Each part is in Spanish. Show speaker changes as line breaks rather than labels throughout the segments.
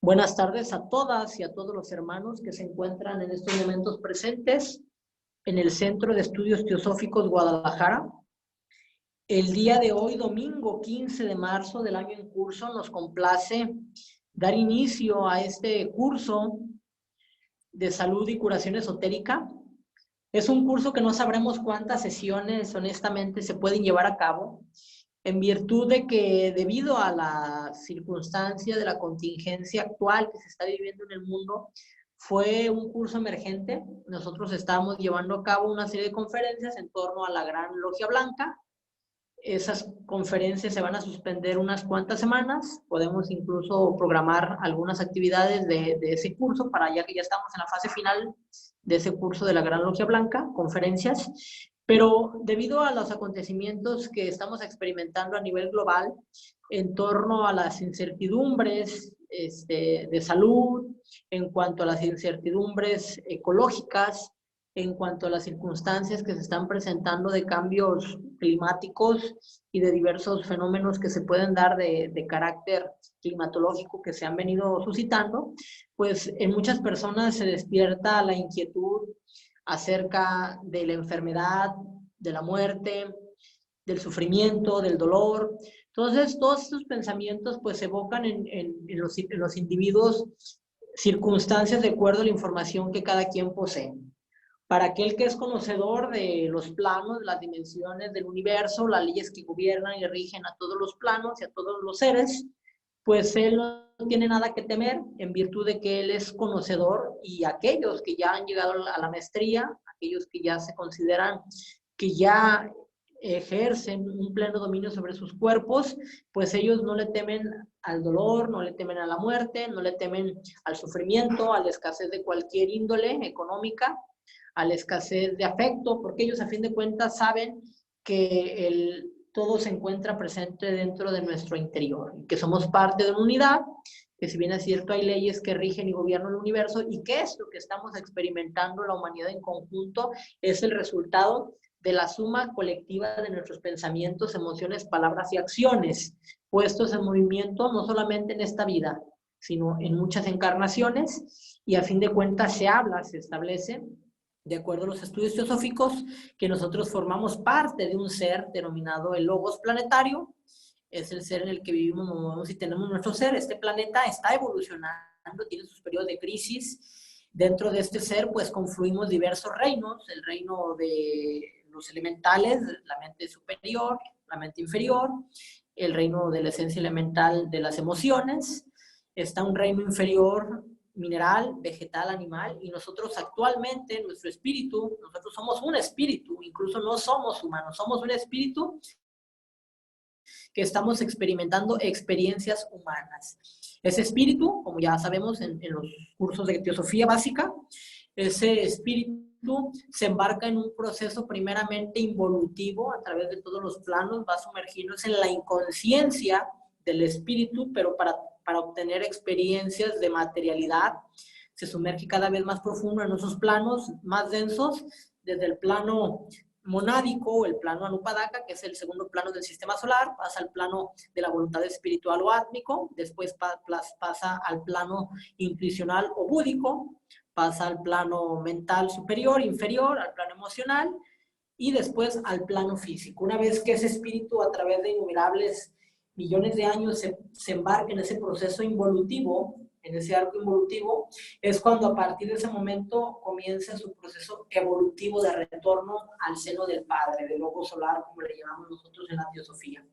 Buenas tardes a todas y a todos los hermanos que se encuentran en estos momentos presentes en el Centro de Estudios Teosóficos Guadalajara. El día de hoy, domingo 15 de marzo del año en curso, nos complace dar inicio a este curso de salud y curación esotérica. Es un curso que no sabremos cuántas sesiones honestamente se pueden llevar a cabo, en virtud de que debido a la circunstancia de la contingencia actual que se está viviendo en el mundo, fue un curso emergente. Nosotros estábamos llevando a cabo una serie de conferencias en torno a la Gran Logia Blanca. Esas conferencias se van a suspender unas cuantas semanas. Podemos incluso programar algunas actividades de ese curso para ya que ya estamos en la fase final de ese curso de la Gran Logia Blanca, conferencias. Pero debido a los acontecimientos que estamos experimentando a nivel global en torno a las incertidumbres de salud, en cuanto a las incertidumbres ecológicas, en cuanto a las circunstancias que se están presentando de cambios climáticos y de diversos fenómenos que se pueden dar de carácter climatológico que se han venido suscitando, pues en muchas personas se despierta la inquietud acerca de la enfermedad, de la muerte, del sufrimiento, del dolor. Entonces, todos estos pensamientos pues evocan en los individuos circunstancias de acuerdo a la información que cada quien posee. Para aquel que es conocedor de los planos, de las dimensiones del universo, las leyes que gobiernan y rigen a todos los planos y a todos los seres, pues él no tiene nada que temer en virtud de que él es conocedor, y aquellos que ya han llegado a la maestría, aquellos que ya se consideran que ya ejercen un pleno dominio sobre sus cuerpos, pues ellos no le temen al dolor, no le temen a la muerte, no le temen al sufrimiento, a la escasez de cualquier índole económica, a la escasez de afecto, porque ellos a fin de cuentas saben que todo se encuentra presente dentro de nuestro interior, y que somos parte de una unidad, que si bien es cierto hay leyes que rigen y gobiernan el universo, y que esto que estamos experimentando la humanidad en conjunto es el resultado de la suma colectiva de nuestros pensamientos, emociones, palabras y acciones, puestos en movimiento no solamente en esta vida, sino en muchas encarnaciones, y a fin de cuentas se establece, de acuerdo a los estudios teosóficos, que nosotros formamos parte de un ser denominado el Logos planetario. Es el ser en el que vivimos, movemos y tenemos nuestro ser. Este planeta está evolucionando, tiene sus periodos de crisis. Dentro de este ser, pues, confluimos diversos reinos: el reino de los elementales, la mente superior, la mente inferior, el reino de la esencia elemental de las emociones. Está un reino inferior mineral, vegetal, animal, y nosotros actualmente, nuestro espíritu, nosotros somos un espíritu, incluso no somos humanos, somos un espíritu que estamos experimentando experiencias humanas. Ese espíritu, como ya sabemos en los cursos de teosofía básica, ese espíritu se embarca en un proceso primeramente involutivo a través de todos los planos, va sumergiéndose en la inconsciencia del espíritu, pero para obtener experiencias de materialidad, se sumerge cada vez más profundo en esos planos más densos, desde el plano monádico o el plano anupadaka, que es el segundo plano del sistema solar, pasa al plano de la voluntad espiritual o átmico, después pasa al plano intuicional o búdico, pasa al plano mental superior, inferior, al plano emocional, y después al plano físico. Una vez que ese espíritu, a través de innumerables millones de años, se embarca en ese proceso involutivo, en ese arco involutivo, es cuando a partir de ese momento comienza su proceso evolutivo de retorno al seno del Padre, del Logo solar, como le llamamos nosotros en la teosofía.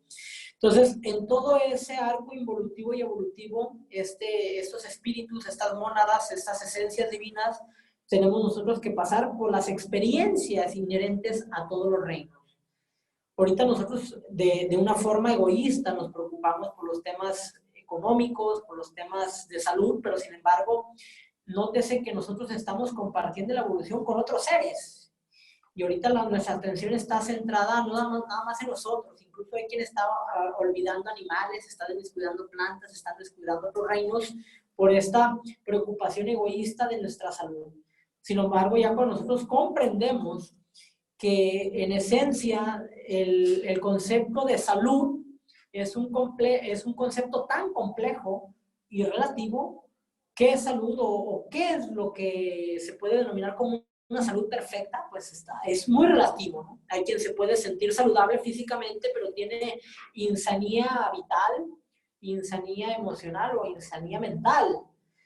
Entonces, en todo ese arco involutivo y evolutivo, estos espíritus, estas mónadas, estas esencias divinas, tenemos nosotros que pasar por las experiencias inherentes a todos los reinos. Ahorita nosotros de una forma egoísta nos preocupamos por los temas económicos, por los temas de salud, pero sin embargo, nótese que nosotros estamos compartiendo la evolución con otros seres. Y ahorita nuestra atención está centrada nada más en nosotros. Incluso hay quien está olvidando animales, está descuidando plantas, está descuidando otros reinos por esta preocupación egoísta de nuestra salud. Sin embargo, ya cuando nosotros comprendemos que en esencia el concepto de salud es un concepto tan complejo y relativo ¿qué es salud o qué es lo que se puede denominar como una salud perfecta? Pues es muy relativo, ¿no? Hay quien se puede sentir saludable físicamente, pero tiene insanía vital, insanía emocional o insanía mental.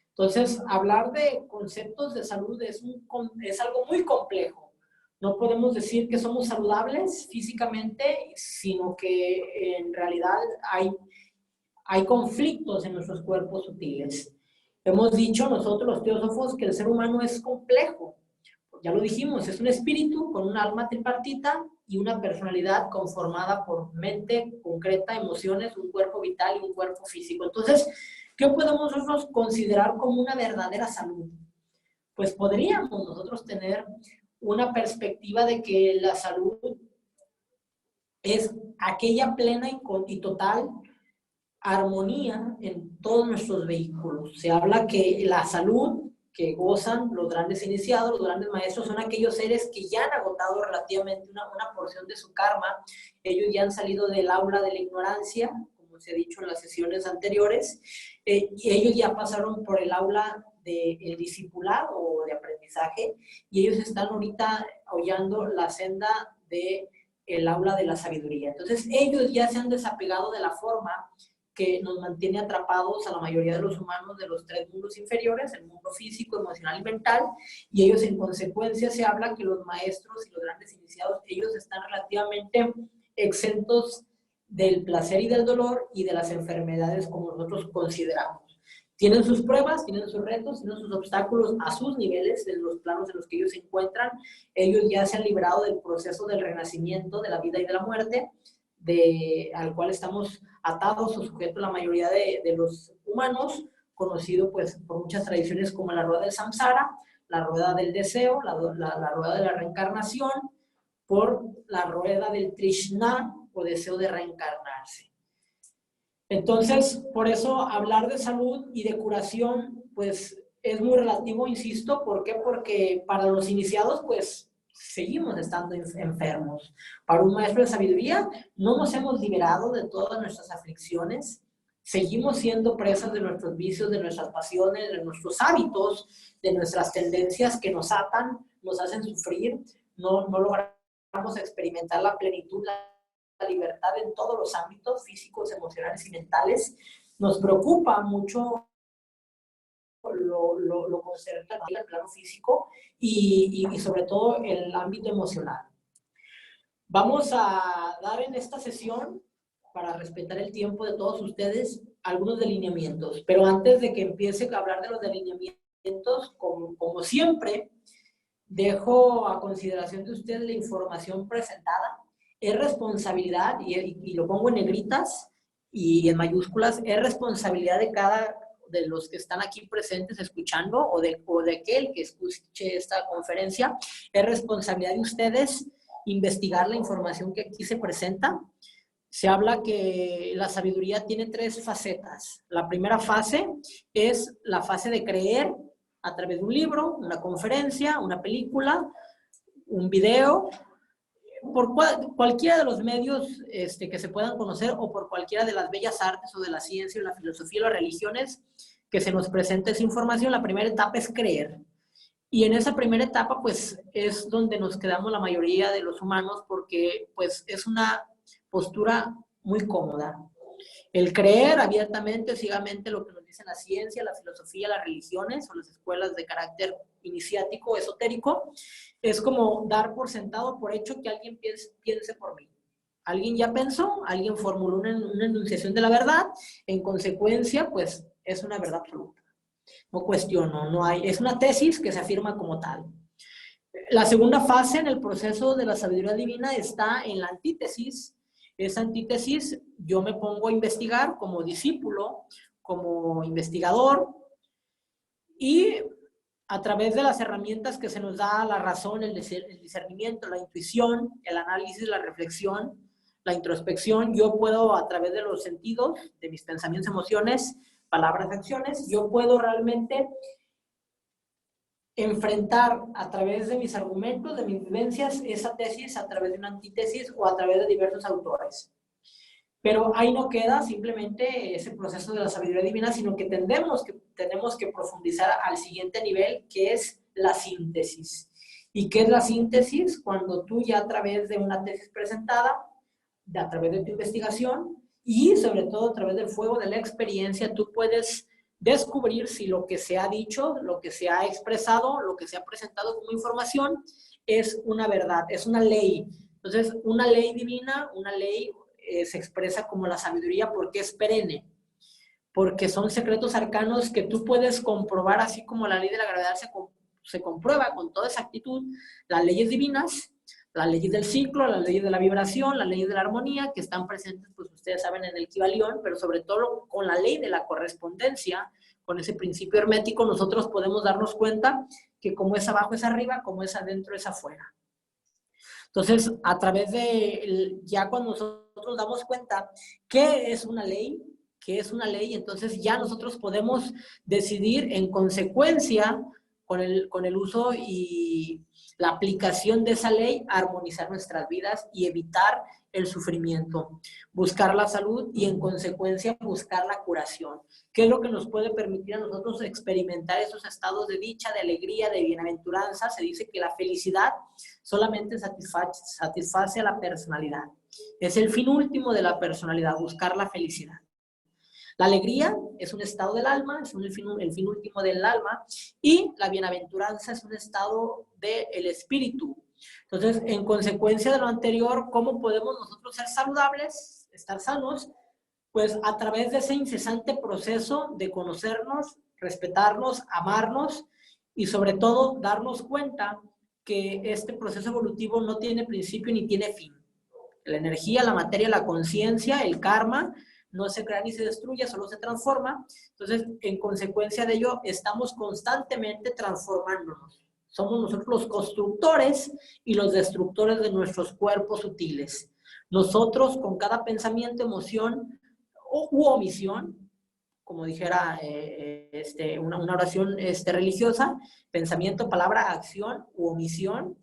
Entonces, hablar de conceptos de salud es algo muy complejo. No podemos decir que somos saludables físicamente, sino que en realidad hay conflictos en nuestros cuerpos sutiles. Hemos dicho nosotros los teósofos que el ser humano es complejo. Ya lo dijimos, es un espíritu con un alma tripartita y una personalidad conformada por mente concreta, emociones, un cuerpo vital y un cuerpo físico. Entonces, ¿qué podemos nosotros considerar como una verdadera salud? Pues podríamos nosotros tener una perspectiva de que la salud es aquella plena y total armonía en todos nuestros vehículos. Se habla que la salud que gozan los grandes iniciados, los grandes maestros, son aquellos seres que ya han agotado relativamente una porción de su karma. Ellos ya han salido del aula de la ignorancia, como se ha dicho en las sesiones anteriores, y ellos ya pasaron por el aula del discipulado o de aprendizaje, y ellos están ahorita hollando la senda de el aula de la sabiduría. Entonces, ellos ya se han desapegado de la forma que nos mantiene atrapados a la mayoría de los humanos de los tres mundos inferiores, el mundo físico, emocional y mental, y ellos en consecuencia se habla que los maestros y los grandes iniciados, ellos están relativamente exentos del placer y del dolor y de las enfermedades como nosotros consideramos. Tienen sus pruebas, tienen sus retos, tienen sus obstáculos a sus niveles, en los planos en los que ellos se encuentran. Ellos ya se han librado del proceso del renacimiento, de la vida y de la muerte, al cual estamos atados o sujetos la mayoría de los humanos, conocido pues por muchas tradiciones como la rueda del samsara, la rueda del deseo, la rueda de la reencarnación, por la rueda del Trishna o deseo de reencarnarse. Entonces, por eso hablar de salud y de curación, pues es muy relativo, insisto. ¿Por qué? Porque para los iniciados, pues seguimos estando enfermos. Para un maestro de sabiduría, no nos hemos liberado de todas nuestras aflicciones. Seguimos siendo presas de nuestros vicios, de nuestras pasiones, de nuestros hábitos, de nuestras tendencias que nos atan, nos hacen sufrir. No logramos experimentar la plenitud, la libertad en todos los ámbitos físicos, emocionales y mentales. Nos preocupa mucho lo concerniente al plano físico y sobre todo el ámbito emocional. Vamos a dar en esta sesión, para respetar el tiempo de todos ustedes, algunos delineamientos. Pero antes de que empiece a hablar de los delineamientos, como siempre, dejo a consideración de ustedes la información presentada. Es responsabilidad, y lo pongo en negritas y en mayúsculas, es responsabilidad de cada de los que están aquí presentes escuchando o de aquel que escuche esta conferencia, es responsabilidad de ustedes investigar la información que aquí se presenta. Se habla que la sabiduría tiene tres facetas. La primera fase es la fase de creer a través de un libro, una conferencia, una película, un video, por cualquiera de los medios que se puedan conocer o por cualquiera de las bellas artes o de la ciencia o la filosofía o las religiones que se nos presente esa información. La primera etapa es creer. Y en esa primera etapa, pues, es donde nos quedamos la mayoría de los humanos porque, pues, es una postura muy cómoda. El creer abiertamente o ciegamente lo que nos dice la ciencia, la filosofía, las religiones o las escuelas de carácter iniciático, esotérico, es como dar por sentado, por hecho, que alguien piense por mí. Alguien ya pensó, alguien formuló una enunciación de la verdad, en consecuencia, pues es una verdad absoluta. No cuestiono, no hay, es una tesis que se afirma como tal. La segunda fase en el proceso de la sabiduría divina está en la antítesis. Esa antítesis yo me pongo a investigar como discípulo, como investigador, y a través de las herramientas que se nos da la razón, el discernimiento, la intuición, el análisis, la reflexión, la introspección, yo puedo a través de los sentidos, de mis pensamientos, emociones, palabras, acciones, yo puedo realmente enfrentar a través de mis argumentos, de mis vivencias, esa tesis a través de una antítesis o a través de diversos autores. Pero ahí no queda simplemente ese proceso de la sabiduría divina, sino que tenemos que profundizar al siguiente nivel, que es la síntesis. ¿Y qué es la síntesis? Cuando tú ya a través de una tesis presentada, a través de tu investigación y sobre todo a través del fuego de la experiencia, tú puedes descubrir si lo que se ha dicho, lo que se ha expresado, lo que se ha presentado como información es una verdad, es una ley. Entonces, una ley divina, una ley se expresa como la sabiduría porque es perenne, porque son secretos arcanos que tú puedes comprobar, así como la ley de la gravedad se comprueba con toda exactitud, las leyes divinas, las leyes del ciclo, las leyes de la vibración, las leyes de la armonía, que están presentes, pues ustedes saben, en el Kybalión, pero sobre todo con la ley de la correspondencia, con ese principio hermético, nosotros podemos darnos cuenta que como es abajo es arriba, como es adentro es afuera. Entonces, a través de, ya cuando nosotros damos cuenta qué es una ley, entonces ya nosotros podemos decidir en consecuencia con el uso y la aplicación de esa ley, armonizar nuestras vidas y evitar el sufrimiento, buscar la salud y en consecuencia buscar la curación. ¿Qué es lo que nos puede permitir a nosotros experimentar esos estados de dicha, de alegría, de bienaventuranza? Se dice que la felicidad solamente satisface a la personalidad. Es el fin último de la personalidad, buscar la felicidad. La alegría es un estado del alma, es el fin último del alma, y la bienaventuranza es un estado del espíritu. Entonces, en consecuencia de lo anterior, ¿cómo podemos nosotros ser saludables, estar sanos? Pues a través de ese incesante proceso de conocernos, respetarnos, amarnos y sobre todo darnos cuenta que este proceso evolutivo no tiene principio ni tiene fin. La energía, la materia, la conciencia, el karma, no se crea ni se destruye, solo se transforma. Entonces, en consecuencia de ello, estamos constantemente transformándonos. Somos nosotros los constructores y los destructores de nuestros cuerpos sutiles. Nosotros, con cada pensamiento, emoción u omisión, como dijera una oración religiosa, pensamiento, palabra, acción u omisión,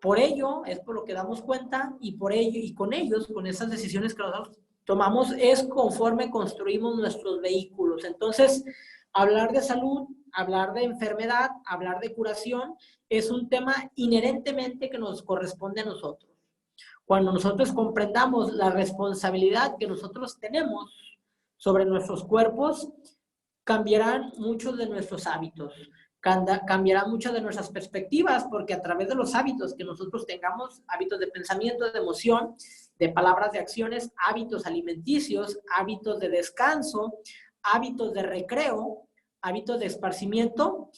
por ello es por lo que damos cuenta y por ello y con ellos, con esas decisiones que nosotros tomamos, es conforme construimos nuestros vehículos. Entonces, hablar de salud, hablar de enfermedad, hablar de curación, es un tema inherentemente que nos corresponde a nosotros. Cuando nosotros comprendamos la responsabilidad que nosotros tenemos sobre nuestros cuerpos, cambiarán muchos de nuestros hábitos, cambiarán muchas de nuestras perspectivas, porque a través de los hábitos que nosotros tengamos, hábitos de pensamiento, de emoción, de palabras, de acciones, hábitos alimenticios, hábitos de descanso, hábitos de recreo, hábitos de esparcimiento,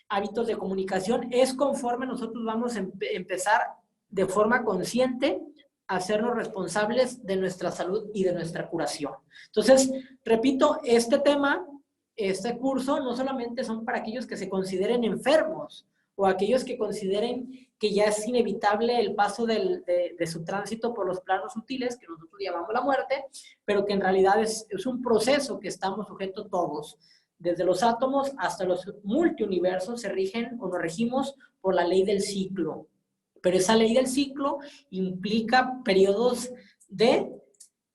hábitos de comunicación, es conforme nosotros vamos a empezar de forma consciente a hacernos responsables de nuestra salud y de nuestra curación. Entonces, repito, este curso no solamente son para aquellos que se consideren enfermos o aquellos que consideren que ya es inevitable el paso de su tránsito por los planos sutiles, que nosotros llamamos la muerte, pero que en realidad es un proceso que estamos sujetos todos. Desde los átomos hasta los multiuniversos se rigen o nos regimos por la ley del ciclo. Pero esa ley del ciclo implica periodos de,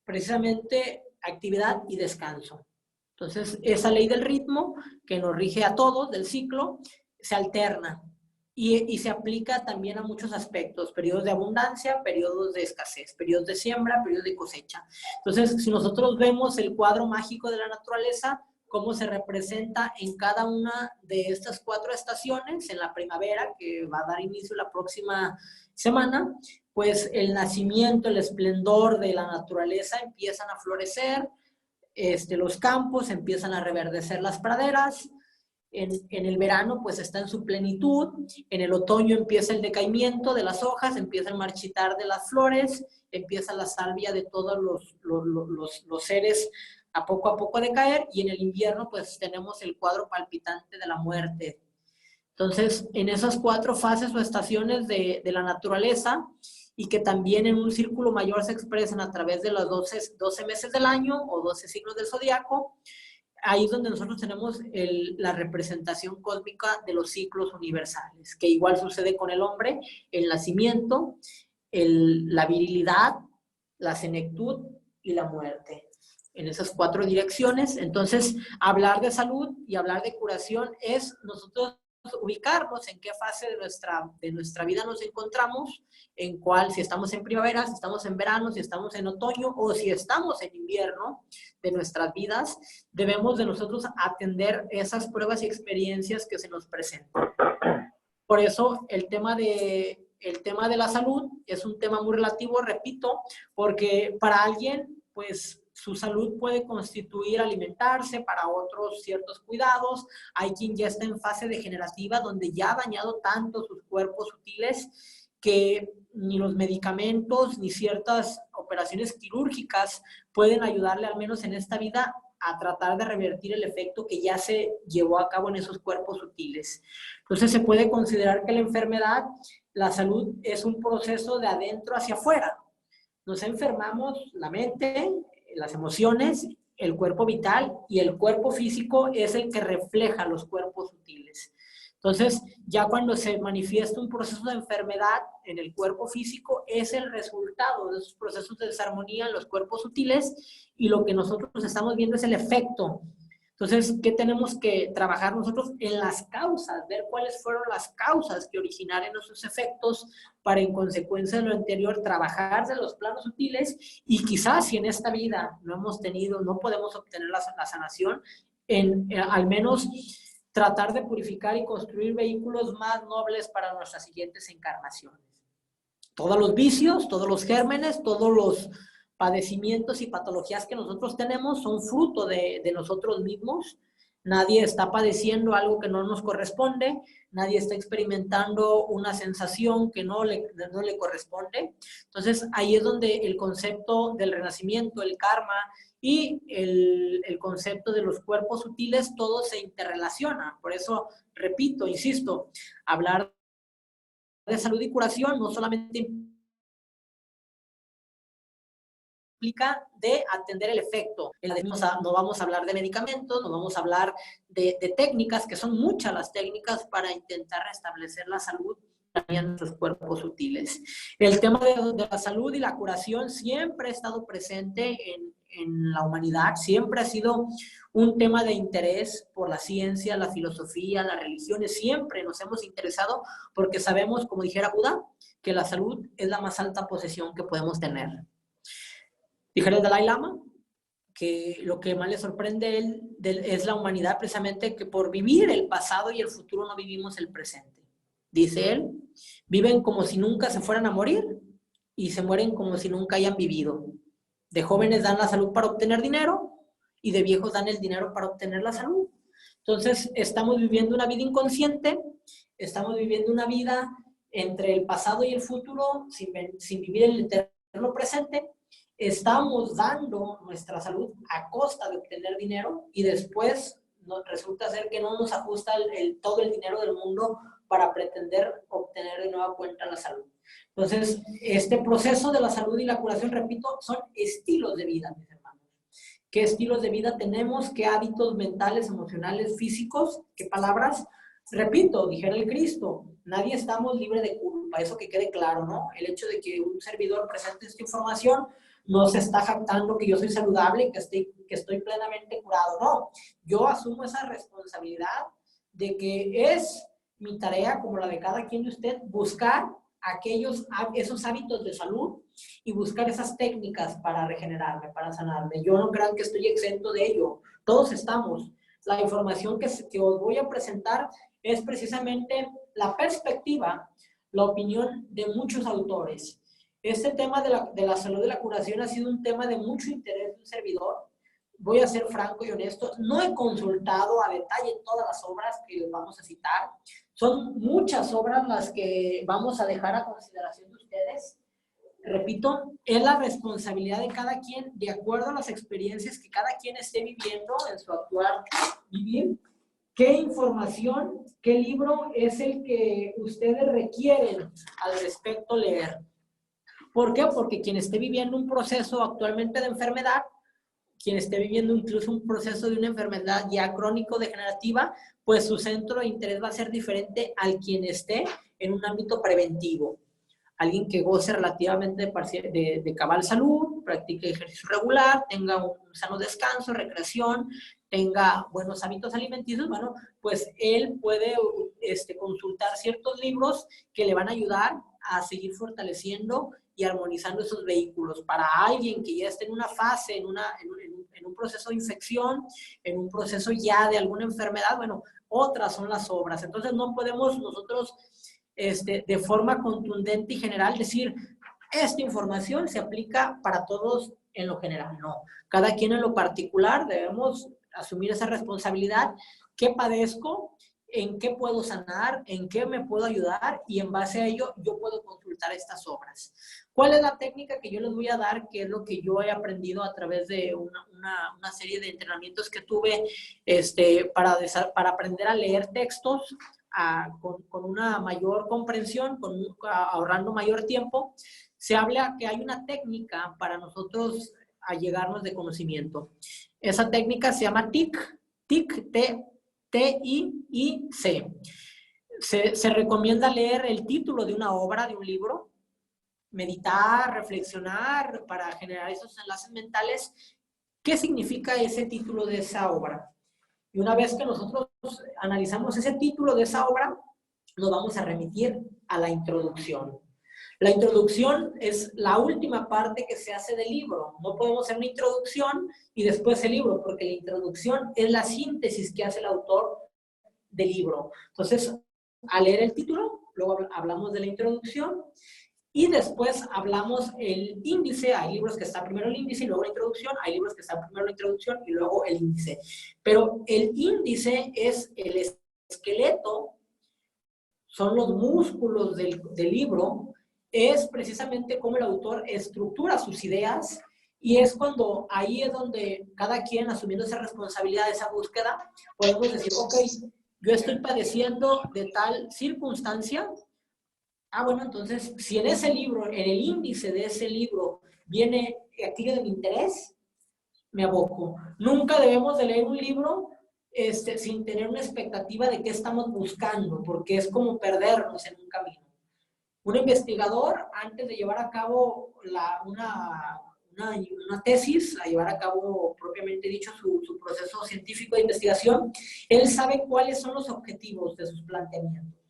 precisamente, actividad y descanso. Entonces, esa ley del ritmo que nos rige a todos, del ciclo, se alterna y se aplica también a muchos aspectos, periodos de abundancia, periodos de escasez, periodos de siembra, periodos de cosecha. Entonces, si nosotros vemos el cuadro mágico de la naturaleza, cómo se representa en cada una de estas 4 estaciones, en la primavera, que va a dar inicio la próxima semana, pues el nacimiento, el esplendor de la naturaleza empiezan a florecer, los campos, empiezan a reverdecer las praderas, en el verano pues está en su plenitud, en el otoño empieza el decaimiento de las hojas, empieza el marchitar de las flores, empieza la salvia de todos los seres a poco decaer, y en el invierno pues tenemos el cuadro palpitante de la muerte. Entonces, en esas 4 fases o estaciones de la naturaleza, y que también en un círculo mayor se expresan a través de los 12 meses del año o 12 signos del zodiaco, ahí es donde nosotros tenemos la representación cósmica de los ciclos universales, que igual sucede con el hombre, el nacimiento, la virilidad, la senectud y la muerte. En esas 4 direcciones. Entonces, hablar de salud y hablar de curación es nosotros ubicarnos en qué fase de nuestra vida nos encontramos, en cuál, si estamos en primavera, si estamos en verano, si estamos en otoño o si estamos en invierno de nuestras vidas, debemos de nosotros atender esas pruebas y experiencias que se nos presentan. Por eso el tema de la salud es un tema muy relativo, repito, porque para alguien, pues, su salud puede constituir alimentarse, para otros ciertos cuidados. Hay quien ya está en fase degenerativa, donde ya ha dañado tanto sus cuerpos sutiles que ni los medicamentos ni ciertas operaciones quirúrgicas pueden ayudarle, al menos en esta vida, a tratar de revertir el efecto que ya se llevó a cabo en esos cuerpos sutiles. Entonces se puede considerar que la enfermedad, la salud, es un proceso de adentro hacia afuera. Nos enfermamos la mente, las emociones, el cuerpo vital, y el cuerpo físico es el que refleja los cuerpos sutiles. Entonces, ya cuando se manifiesta un proceso de enfermedad en el cuerpo físico, es el resultado de esos procesos de desarmonía en los cuerpos sutiles, y lo que nosotros estamos viendo es el efecto. Entonces, ¿qué tenemos que trabajar nosotros? En las causas, ver cuáles fueron las causas que originaron esos efectos, para, en consecuencia de lo anterior, trabajar de los planos sutiles, y quizás si en esta vida no podemos obtener la sanación, al menos tratar de purificar y construir vehículos más nobles para nuestras siguientes encarnaciones. Todos los vicios, todos los gérmenes, todos los padecimientos y patologías que nosotros tenemos son fruto de nosotros mismos. Nadie está padeciendo algo que no nos corresponde, nadie está experimentando una sensación que no le corresponde. Entonces, ahí es donde el concepto del renacimiento, el karma y el concepto de los cuerpos sutiles, todo se interrelaciona. Por eso, repito, insisto, hablar de salud y curación no solamente implica de atender el efecto. No vamos a hablar de medicamentos, no vamos a hablar de técnicas, que son muchas las técnicas para intentar restablecer la salud en nuestros cuerpos sutiles. El tema de la salud y la curación siempre ha estado presente en la humanidad, siempre ha sido un tema de interés por la ciencia, la filosofía, las religiones. Siempre nos hemos interesado porque sabemos, como dijera Buda, que la salud es la más alta posesión que podemos tener. Dijera el Dalai Lama que lo que más le sorprende es la humanidad, precisamente, que por vivir el pasado y el futuro no vivimos el presente. Dice él, viven como si nunca se fueran a morir y se mueren como si nunca hayan vivido. De jóvenes dan la salud para obtener dinero y de viejos dan el dinero para obtener la salud. Entonces, estamos viviendo una vida inconsciente, estamos viviendo una vida entre el pasado y el futuro sin vivir el eterno presente. Estamos dando nuestra salud a costa de obtener dinero y después resulta ser que no nos ajusta todo el dinero del mundo para pretender obtener de nueva cuenta la salud. Entonces, este proceso de la salud y la curación, repito, son estilos de vida, mis hermanos. ¿Qué estilos de vida tenemos? ¿Qué hábitos mentales, emocionales, físicos? ¿Qué palabras? Repito, dijera el Cristo, nadie estamos libre de culpa, eso que quede claro, ¿no? El hecho de que un servidor presente esta información no se está jactando que yo soy saludable y que estoy plenamente curado, no. Yo asumo esa responsabilidad de que es mi tarea, como la de cada quien de usted, buscar esos hábitos de salud y buscar esas técnicas para regenerarme, para sanarme. Yo no crean que estoy exento de ello. Todos estamos. La información que os voy a presentar es precisamente la perspectiva, la opinión de muchos autores. Este tema de la salud y la curación ha sido un tema de mucho interés de un servidor. Voy a ser franco y honesto, no he consultado a detalle todas las obras que les vamos a citar. Son muchas obras las que vamos a dejar a consideración de ustedes. Repito, es la responsabilidad de cada quien, de acuerdo a las experiencias que cada quien esté viviendo en su actual vivir, qué información, qué libro es el que ustedes requieren al respecto leer. ¿Por qué? Porque quien esté viviendo un proceso actualmente de enfermedad, quien esté viviendo incluso un proceso de una enfermedad ya crónico-degenerativa, pues su centro de interés va a ser diferente al quien esté en un ámbito preventivo. alguien que goce relativamente de cabal salud, practique ejercicio regular, tenga un sano descanso, recreación, tenga buenos hábitos alimenticios, bueno, pues él puede consultar ciertos libros que le van a ayudar a seguir fortaleciendo y armonizando esos vehículos. Para alguien que ya esté en una fase, en un proceso de infección, en un proceso ya de alguna enfermedad, bueno, otras son las obras. Entonces no podemos nosotros de forma contundente y general decir, esta información se aplica para todos en lo general. No, cada quien en lo particular debemos asumir esa responsabilidad. ¿Qué padezco? ¿En qué puedo sanar? ¿En qué me puedo ayudar? Y en base a ello yo puedo consultar estas obras. ¿Cuál es la técnica que yo les voy a dar? Que es lo que yo he aprendido a través de una serie de entrenamientos que tuve para aprender a leer textos con una mayor comprensión, ahorrando mayor tiempo. Se habla que hay una técnica para nosotros allegarnos de conocimiento. Esa técnica se llama TIC, T-I-I-C. Se recomienda leer el título de una obra, de un libro, meditar, reflexionar para generar esos enlaces mentales. ¿Qué significa ese título de esa obra? Y una vez que nosotros analizamos ese título de esa obra, nos vamos a remitir a la introducción. La introducción es la última parte que se hace del libro. No podemos hacer una introducción y después el libro, porque la introducción es la síntesis que hace el autor del libro. Entonces, al leer el título, luego hablamos de la introducción y después hablamos el índice. Hay libros que está primero el índice y luego la introducción. Hay libros que está primero la introducción y luego el índice. Pero el índice es el esqueleto, son los músculos del libro, es precisamente cómo el autor estructura sus ideas y es cuando ahí es donde cada quien, asumiendo esa responsabilidad, esa búsqueda, podemos decir, ok, yo estoy padeciendo de tal circunstancia. Bueno, entonces, si en ese libro, en el índice de ese libro, viene aquello de mi interés, me aboco. Nunca debemos de leer un libro sin tener una expectativa de qué estamos buscando, porque es como perdernos en un camino. Un investigador, antes de llevar a cabo una tesis, a llevar a cabo, propiamente dicho, su proceso científico de investigación, él sabe cuáles son los objetivos de sus planteamientos.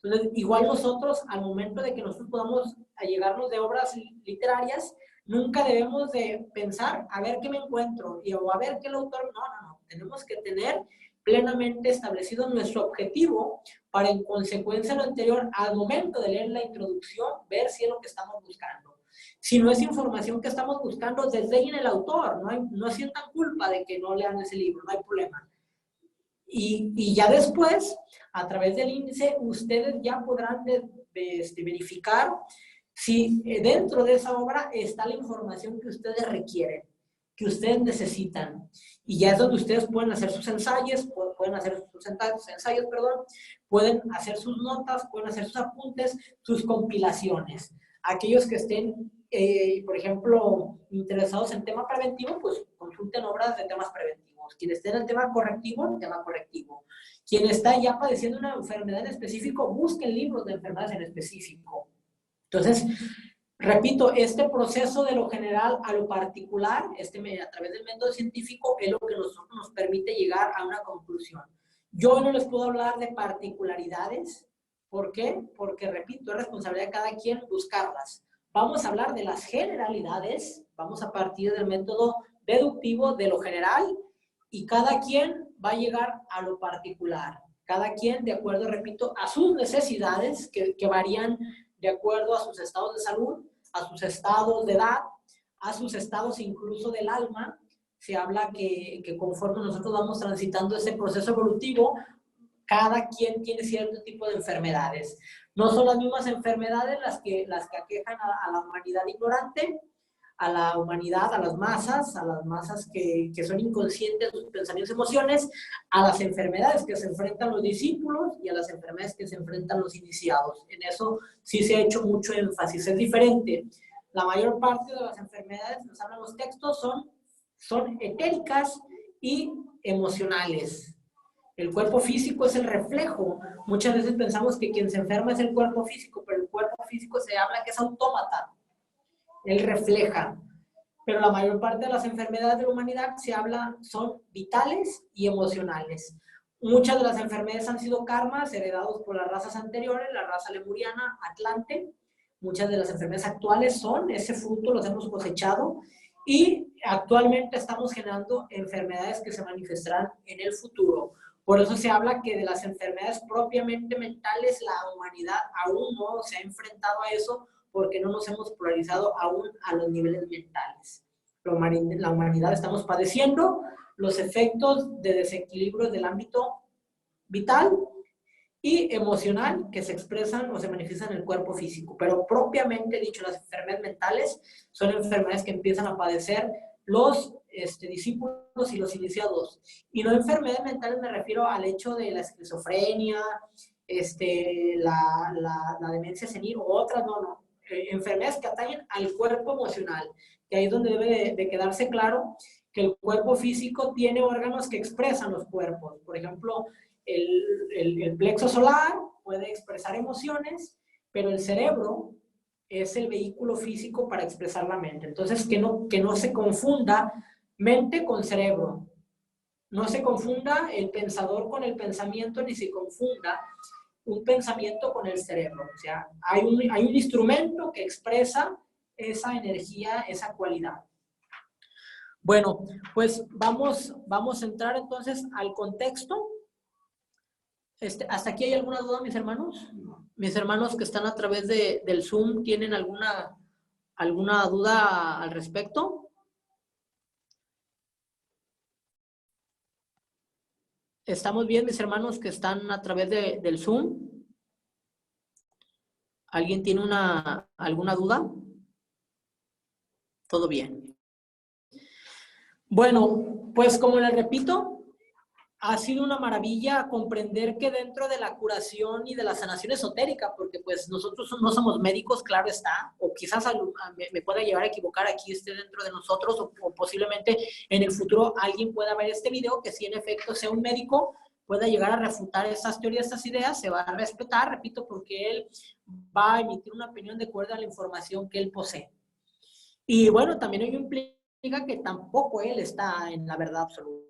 Entonces, igual nosotros, al momento de que nosotros podamos allegarnos de obras literarias, nunca debemos de pensar, a ver qué me encuentro, o a ver qué el autor... No. Tenemos que tener plenamente establecido nuestro objetivo para, en consecuencia de lo anterior, al momento de leer la introducción, ver si es lo que estamos buscando. Si no es información que estamos buscando, desdeñen el autor, no sientan culpa de que no lean ese libro, no hay problema. Y ya después, a través del índice, ustedes ya podrán verificar si dentro de esa obra está la información que ustedes requieren, que ustedes necesitan. Y ya es donde ustedes pueden hacer sus ensayos, pueden hacer sus notas, pueden hacer sus apuntes, sus compilaciones. Aquellos que estén, por ejemplo, interesados en tema preventivo, pues consulten obras de temas preventivos. Quien esté en el tema correctivo, tema correctivo. Quien está ya padeciendo una enfermedad en específico, busquen libros de enfermedades en específico. Entonces, repito, este proceso de lo general a lo particular, a través del método científico, es lo que nos permite llegar a una conclusión. Yo no les puedo hablar de particularidades. ¿Por qué? Porque, repito, es responsabilidad de cada quien buscarlas. Vamos a hablar de las generalidades, vamos a partir del método deductivo de lo general y cada quien va a llegar a lo particular. Cada quien, de acuerdo, repito, a sus necesidades que varían de acuerdo a sus estados de salud, a sus estados de edad, a sus estados incluso del alma. Se habla que conforme nosotros vamos transitando ese proceso evolutivo, cada quien tiene cierto tipo de enfermedades. No son las mismas enfermedades las que aquejan a la humanidad ignorante, a la humanidad, a las masas que son inconscientes de sus pensamientos y emociones, a las enfermedades que se enfrentan los discípulos y a las enfermedades que se enfrentan los iniciados. En eso sí se ha hecho mucho énfasis. Es diferente. La mayor parte de las enfermedades, nos hablan los textos, son etéricas y emocionales. El cuerpo físico es el reflejo. Muchas veces pensamos que quien se enferma es el cuerpo físico, pero el cuerpo físico se habla que es autómata, él refleja. Pero la mayor parte de las enfermedades de la humanidad se habla son vitales y emocionales. Muchas de las enfermedades han sido karmas heredados por las razas anteriores, la raza lemuriana, Atlante. Muchas de las enfermedades actuales son ese fruto, los hemos cosechado, y actualmente estamos generando enfermedades que se manifestarán en el futuro. Por eso se habla que de las enfermedades propiamente mentales la humanidad aún no se ha enfrentado a eso, porque no nos hemos polarizado aún a los niveles mentales. La humanidad estamos padeciendo los efectos de desequilibrios del ámbito vital y emocional que se expresan o se manifiestan en el cuerpo físico. Pero propiamente dicho, las enfermedades mentales son enfermedades que empiezan a padecer los discípulos y los iniciados. Y no enfermedades mentales me refiero al hecho de la esquizofrenia, la demencia senil o otras, no. Enfermedades que atañen al cuerpo emocional, que ahí es donde debe de quedarse claro que el cuerpo físico tiene órganos que expresan los cuerpos. Por ejemplo, el plexo solar puede expresar emociones, pero el cerebro es el vehículo físico para expresar la mente. Entonces, que no se confunda mente con cerebro. No se confunda el pensador con el pensamiento, ni se confunda un pensamiento con el cerebro. O sea, hay un instrumento que expresa esa energía, esa cualidad. Bueno, pues vamos a entrar entonces al contexto. ¿Hasta aquí hay alguna duda, mis hermanos? Mis hermanos que están a través del Zoom, ¿tienen alguna duda al respecto? ¿Estamos bien, mis hermanos que están a través del Zoom? ¿Alguien tiene alguna duda? ¿Todo bien? Bueno, pues como les repito, ha sido una maravilla comprender que dentro de la curación y de la sanación esotérica, porque pues nosotros no somos médicos, claro está, o quizás me pueda llevar a equivocar aquí dentro de nosotros, o posiblemente en el futuro alguien pueda ver este video que si en efecto sea un médico, pueda llegar a refutar estas teorías, estas ideas, se va a respetar, repito, porque él va a emitir una opinión de acuerdo a la información que él posee. Y bueno, también ello implica que tampoco él está en la verdad absoluta.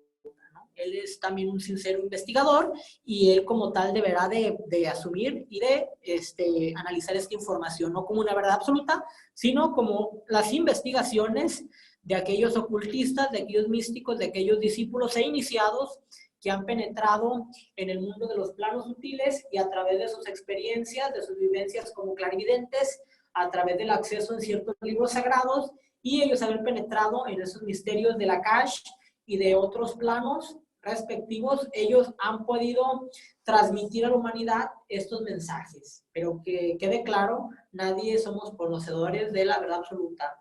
Él es también un sincero investigador y él como tal deberá de asumir y de analizar esta información, no como una verdad absoluta, sino como las investigaciones de aquellos ocultistas, de aquellos místicos, de aquellos discípulos e iniciados que han penetrado en el mundo de los planos sutiles y a través de sus experiencias, de sus vivencias como clarividentes, a través del acceso en ciertos libros sagrados y ellos haber penetrado en esos misterios de la Kash y de otros planos respectivos, ellos han podido transmitir a la humanidad estos mensajes. Pero que quede claro, nadie somos conocedores de la verdad absoluta.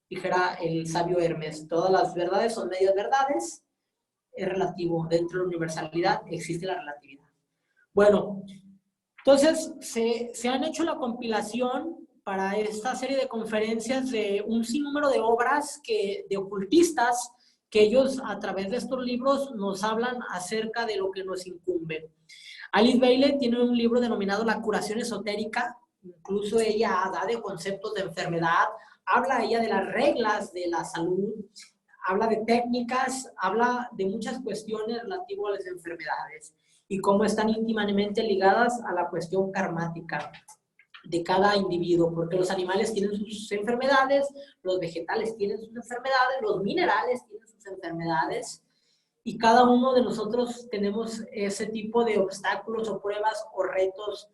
Dijera el sabio Hermes, todas las verdades son medias verdades, es relativo. Dentro de la universalidad existe la relatividad. Bueno, entonces se han hecho la compilación para esta serie de conferencias de un sinnúmero de obras de ocultistas que ellos a través de estos libros nos hablan acerca de lo que nos incumbe. Alice Bailey tiene un libro denominado La curación esotérica, incluso ella da de conceptos de enfermedad, habla ella de las reglas de la salud, habla de técnicas, habla de muchas cuestiones relativas a las enfermedades y cómo están íntimamente ligadas a la cuestión karmática de cada individuo, porque los animales tienen sus enfermedades, los vegetales tienen sus enfermedades, los minerales tienen sus enfermedades, y cada uno de nosotros tenemos ese tipo de obstáculos o pruebas o retos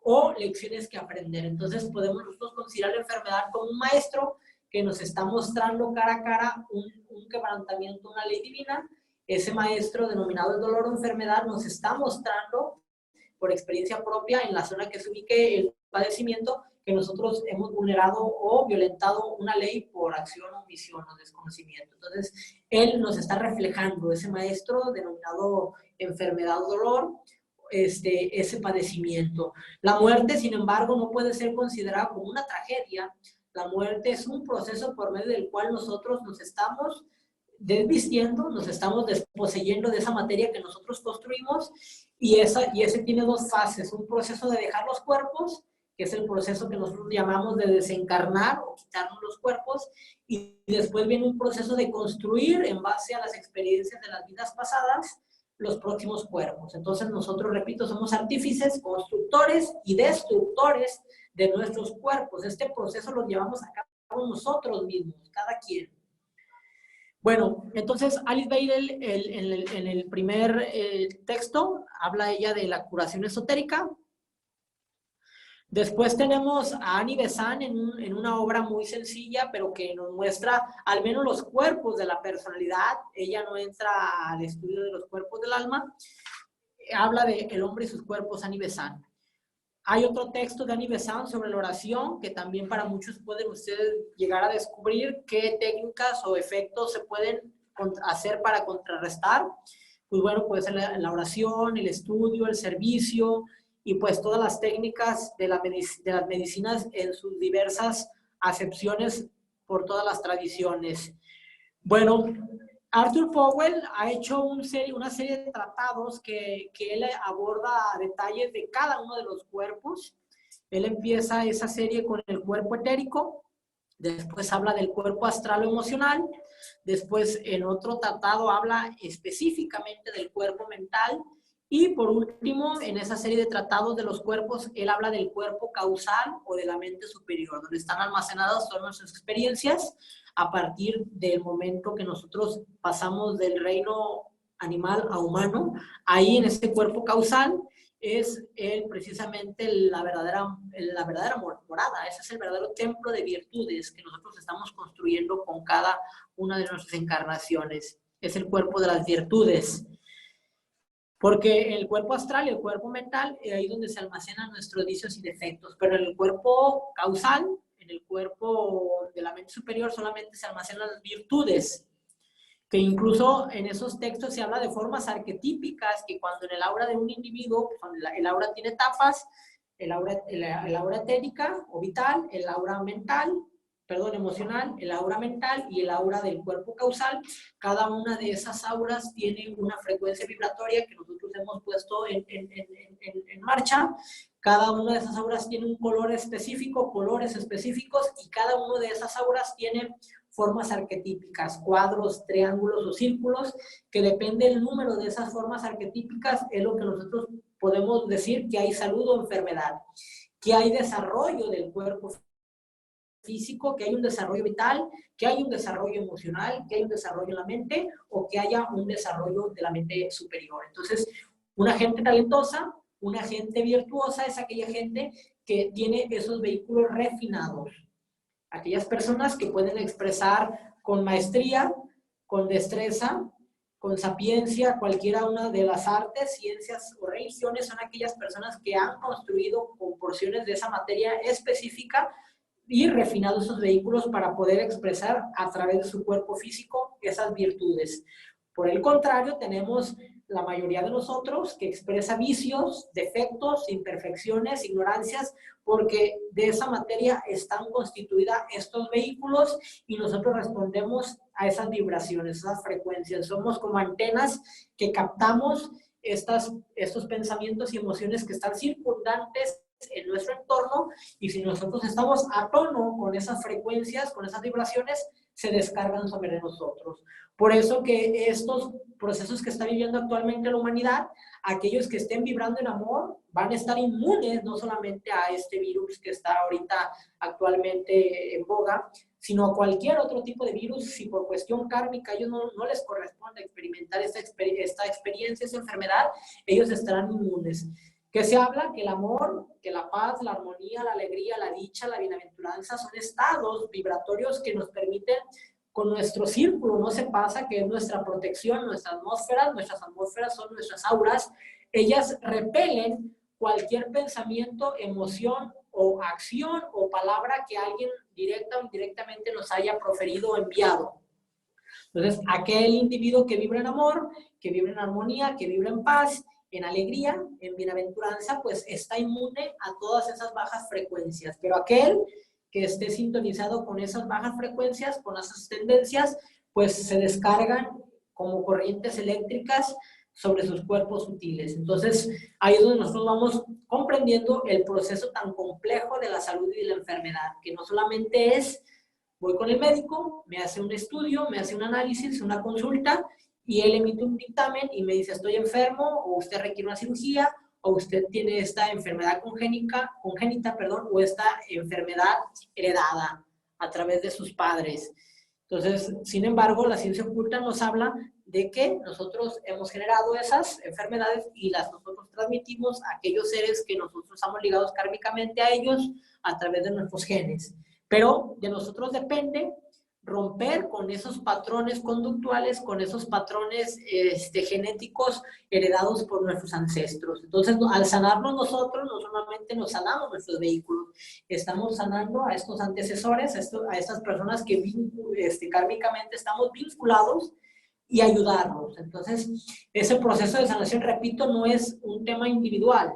o lecciones que aprender. Entonces podemos nosotros considerar la enfermedad como un maestro que nos está mostrando cara a cara un quebrantamiento, una ley divina. Ese maestro denominado el dolor o enfermedad nos está mostrando por experiencia propia en la zona que se ubique el padecimiento, que nosotros hemos vulnerado o violentado una ley por acción, omisión o desconocimiento. Entonces, él nos está reflejando, ese maestro denominado enfermedad o dolor, ese padecimiento. La muerte, sin embargo, no puede ser considerada como una tragedia. La muerte es un proceso por medio del cual nosotros nos estamos desvistiendo, nos estamos desposeyendo de esa materia que nosotros construimos y ese tiene dos fases, un proceso de dejar los cuerpos que es el proceso que nosotros llamamos de desencarnar o quitarnos los cuerpos, y después viene un proceso de construir en base a las experiencias de las vidas pasadas los próximos cuerpos. Entonces nosotros, repito, somos artífices, constructores y destructores de nuestros cuerpos. Este proceso lo llevamos a cabo nosotros mismos, cada quien. Bueno, entonces Alice Weidel en el primer texto habla ella de la curación esotérica. Después tenemos a Annie Besant en una obra muy sencilla, pero que nos muestra al menos los cuerpos de la personalidad. Ella no entra al estudio de los cuerpos del alma. Habla de El hombre y sus cuerpos, Annie Besant. Hay otro texto de Annie Besant sobre la oración, que también para muchos pueden ustedes llegar a descubrir qué técnicas o efectos se pueden hacer para contrarrestar. Pues bueno, puede ser la oración, el estudio, el servicio, y pues todas las técnicas de las medicinas en sus diversas acepciones por todas las tradiciones. Bueno, Arthur Powell ha hecho una serie de tratados que él aborda detalles de cada uno de los cuerpos. Él empieza esa serie con el cuerpo etérico, después habla del cuerpo astral o emocional, después en otro tratado habla específicamente del cuerpo mental, y por último, en esa serie de tratados de los cuerpos, él habla del cuerpo causal o de la mente superior, donde están almacenadas todas nuestras experiencias a partir del momento que nosotros pasamos del reino animal a humano. Ahí en ese cuerpo causal es precisamente la verdadera morada. Ese es el verdadero templo de virtudes que nosotros estamos construyendo con cada una de nuestras encarnaciones. Es el cuerpo de las virtudes. Porque en el cuerpo astral y el cuerpo mental, ahí es donde se almacenan nuestros vicios y defectos, pero en el cuerpo causal, en el cuerpo de la mente superior, solamente se almacenan las virtudes, que incluso en esos textos se habla de formas arquetípicas, que cuando en el aura de un individuo, el aura tiene etapas, el aura etérica o vital, el aura mental, emocional, el aura mental y el aura del cuerpo causal. Cada una de esas auras tiene una frecuencia vibratoria que nosotros hemos puesto en marcha. Cada una de esas auras tiene un color específico, colores específicos, y cada una de esas auras tiene formas arquetípicas, cuadros, triángulos o círculos, que depende del número de esas formas arquetípicas, es lo que nosotros podemos decir que hay salud o enfermedad, que hay desarrollo del cuerpo físico, que hay un desarrollo vital, que hay un desarrollo emocional, que hay un desarrollo en la mente, o que haya un desarrollo de la mente superior. Entonces, una gente talentosa, una gente virtuosa es aquella gente que tiene esos vehículos refinados. Aquellas personas que pueden expresar con maestría, con destreza, con sapiencia, cualquiera una de las artes, ciencias o religiones, son aquellas personas que han construido con porciones de esa materia específica y refinado esos vehículos para poder expresar a través de su cuerpo físico esas virtudes. Por el contrario, tenemos la mayoría de nosotros que expresa vicios, defectos, imperfecciones, ignorancias, porque de esa materia están constituidas estos vehículos y nosotros respondemos a esas vibraciones, esas frecuencias. Somos como antenas que captamos estos pensamientos y emociones que están circundantes en nuestro entorno, y si nosotros estamos a tono con esas frecuencias, con esas vibraciones, se descargan sobre nosotros. Por eso que estos procesos que está viviendo actualmente la humanidad, aquellos que estén vibrando en amor van a estar inmunes no solamente a este virus que está ahorita actualmente en boga, sino a cualquier otro tipo de virus. Si por cuestión kármica a ellos no les corresponde experimentar esta experiencia, esa enfermedad, ellos estarán inmunes. Que se habla que el amor, que la paz, la armonía, la alegría, la dicha, la bienaventuranza son estados vibratorios que nos permiten, con nuestro círculo no se pasa, que es nuestra protección, nuestras atmósferas son nuestras auras, ellas repelen cualquier pensamiento, emoción o acción o palabra que alguien directa o indirectamente nos haya proferido o enviado. Entonces, aquel individuo que vibra en amor, que vibra en armonía, que vibra en paz, en alegría, en bienaventuranza, pues está inmune a todas esas bajas frecuencias. Pero aquel que esté sintonizado con esas bajas frecuencias, con esas tendencias, pues se descargan como corrientes eléctricas sobre sus cuerpos sutiles. Entonces, ahí es donde nosotros vamos comprendiendo el proceso tan complejo de la salud y de la enfermedad, que no solamente es, voy con el médico, me hace un estudio, me hace un análisis, una consulta, y él emite un dictamen y me dice, estoy enfermo, o usted requiere una cirugía, o usted tiene esta enfermedad congénita, o esta enfermedad heredada a través de sus padres. Entonces, sin embargo, la ciencia oculta nos habla de que nosotros hemos generado esas enfermedades y las nosotros transmitimos a aquellos seres que nosotros estamos ligados kármicamente a ellos a través de nuestros genes. Pero de nosotros depende romper con esos patrones conductuales, con esos patrones genéticos heredados por nuestros ancestros. Entonces, al sanarnos nosotros, no solamente nos sanamos nuestros vehículos, estamos sanando a estos antecesores, a estas personas que kármicamente estamos vinculados y ayudarnos. Entonces, ese proceso de sanación, repito, no es un tema individual,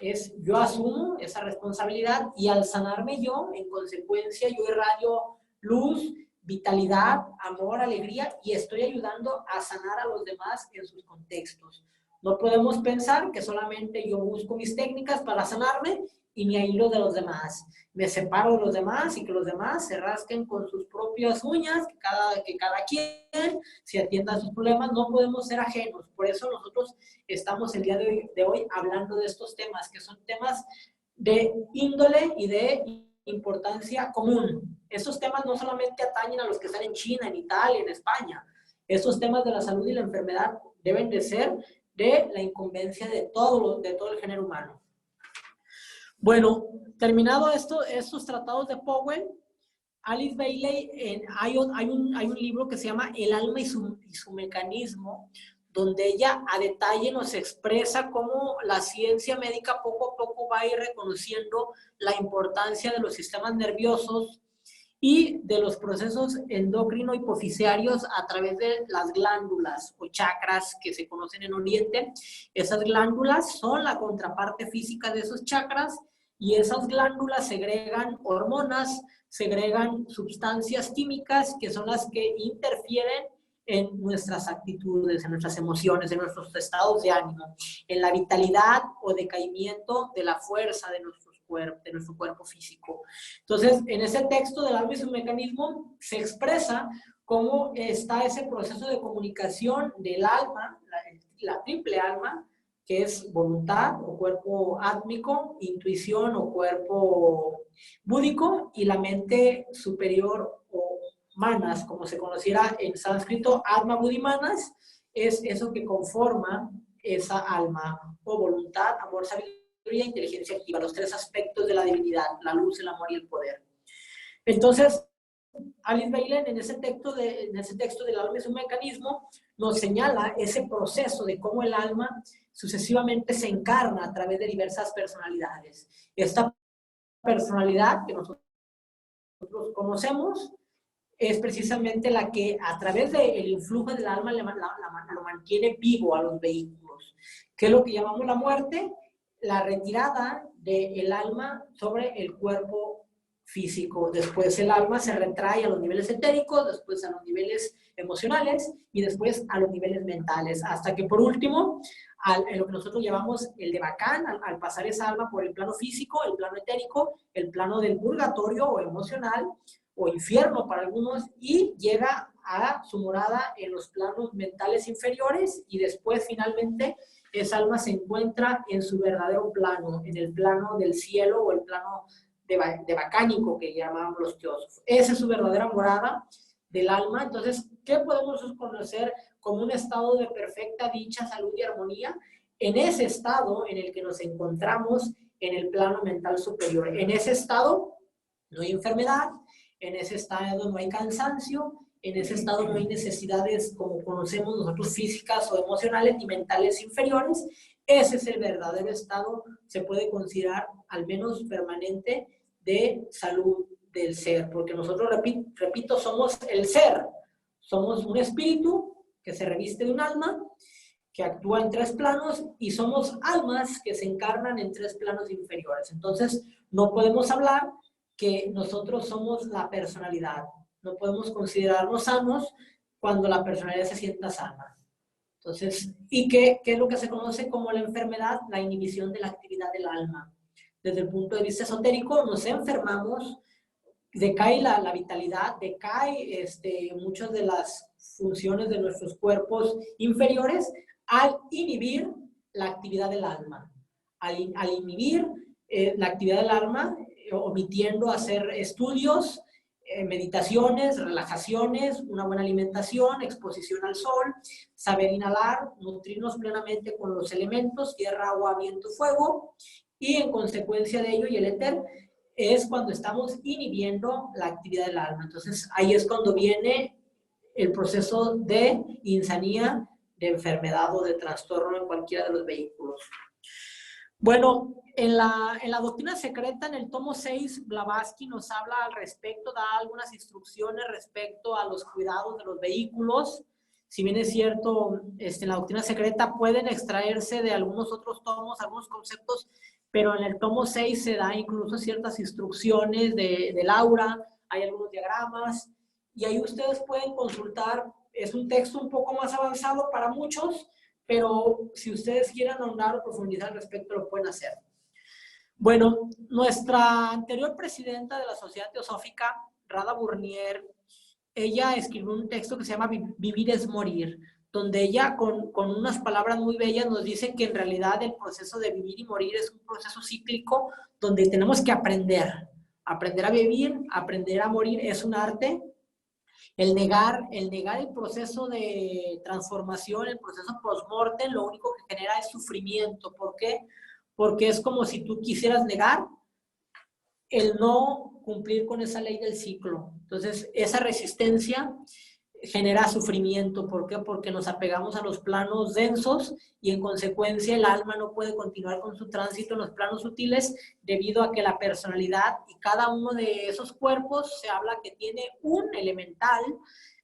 es yo asumo esa responsabilidad y al sanarme yo, en consecuencia, yo irradio luz, vitalidad, amor, alegría y estoy ayudando a sanar a los demás en sus contextos. No podemos pensar que solamente yo busco mis técnicas para sanarme y me aíslo de los demás. Me separo de los demás y que los demás se rasquen con sus propias uñas, que cada quien se atienda a sus problemas. No podemos ser ajenos. Por eso nosotros estamos el día de hoy hablando de estos temas, que son temas de índole y de importancia común. Estos temas no solamente atañen a los que están en China, en Italia, en España. Estos temas de la salud y la enfermedad deben de ser de la incumbencia de todo el género humano. Bueno, terminado estos tratados de Powell, Alice Bailey, hay un libro que se llama El alma y su mecanismo, donde ella a detalle nos expresa cómo la ciencia médica poco a poco va a ir reconociendo la importancia de los sistemas nerviosos y de los procesos endocrino-hipofisiarios a través de las glándulas o chakras que se conocen en Oriente. Esas glándulas son la contraparte física de esos chakras y esas glándulas segregan hormonas, segregan sustancias químicas que son las que interfieren en nuestras actitudes, en nuestras emociones, en nuestros estados de ánimo, en la vitalidad o decaimiento de la fuerza de nuestro cuerpo físico. Entonces, en ese texto del alma y su mecanismo se expresa cómo está ese proceso de comunicación del alma, la triple alma, que es voluntad o cuerpo átmico, intuición o cuerpo búdico, y la mente superior o manas, como se conociera en sánscrito, atma buddhi manas, es eso que conforma esa alma o voluntad, amor, sabiduría, inteligencia activa, los tres aspectos de la divinidad, la luz, el amor y el poder. Entonces, Alice Bailey en ese texto del alma y su mecanismo nos señala ese proceso de cómo el alma sucesivamente se encarna a través de diversas personalidades. Esta personalidad que nosotros conocemos es precisamente la que a través del influjo del alma lo mantiene vivo a los vehículos. ¿Qué es lo que llamamos la muerte? La retirada del alma sobre el cuerpo físico. Después el alma se retrae a los niveles etéricos, después a los niveles emocionales y después a los niveles mentales, hasta que por último, en lo que nosotros llamamos el devacán, al pasar esa alma por el plano físico, el plano etérico, el plano del purgatorio o emocional, o infierno para algunos, y llega a su morada en los planos mentales inferiores, y después finalmente esa alma se encuentra en su verdadero plano, en el plano del cielo o el plano devacánico que llamábamos los teósofos. Esa es su verdadera morada del alma. Entonces, ¿qué podemos conocer como un estado de perfecta dicha, salud y armonía? En ese estado en el que nos encontramos en el plano mental superior. En ese estado no hay enfermedad, en ese estado no hay cansancio, en ese estado no hay necesidades como conocemos nosotros físicas o emocionales ni mentales inferiores. Ese es el verdadero estado, se puede considerar al menos permanente, de salud del ser, porque nosotros, repito, somos el ser, somos un espíritu que se reviste de un alma, que actúa en tres planos, y somos almas que se encarnan en tres planos inferiores. Entonces, no podemos hablar que nosotros somos la personalidad. No podemos considerarnos sanos cuando la personalidad se sienta sana. Entonces, ¿y qué es lo que se conoce como la enfermedad? La inhibición de la actividad del alma. Desde el punto de vista esotérico, nos enfermamos, decae la vitalidad, decae muchas de las funciones de nuestros cuerpos inferiores al inhibir la actividad del alma. Al inhibir la actividad del alma, omitiendo hacer estudios, meditaciones, relajaciones, una buena alimentación, exposición al sol, saber inhalar, nutrirnos plenamente con los elementos, tierra, agua, viento, fuego, y en consecuencia de ello, y el éter, es cuando estamos inhibiendo la actividad del alma. Entonces, ahí es cuando viene el proceso de insanía, de enfermedad o de trastorno en cualquiera de los vehículos. Bueno, en la doctrina secreta, en el tomo 6, Blavatsky nos habla al respecto, da algunas instrucciones respecto a los cuidados de los vehículos. Si bien es cierto, en la doctrina secreta pueden extraerse de algunos otros tomos, algunos conceptos, pero en el tomo 6 se da incluso ciertas instrucciones del aura, hay algunos diagramas, y ahí ustedes pueden consultar. Es un texto un poco más avanzado para muchos, pero si ustedes quieren ahondar o profundizar al respecto, lo pueden hacer. Bueno, nuestra anterior presidenta de la Sociedad Teosófica, Radha Burnier, ella escribió un texto que se llama Vivir es morir, donde ella con unas palabras muy bellas nos dice que en realidad el proceso de vivir y morir es un proceso cíclico donde tenemos que aprender a vivir, aprender a morir, es un arte. El negar el proceso de transformación, el proceso post-mortem, lo único que genera es sufrimiento. ¿Por qué? Porque es como si tú quisieras negar el no cumplir con esa ley del ciclo. Entonces, esa resistencia genera sufrimiento. ¿Por qué? Porque nos apegamos a los planos densos y en consecuencia el alma no puede continuar con su tránsito en los planos sutiles debido a que la personalidad y cada uno de esos cuerpos se habla que tiene un elemental.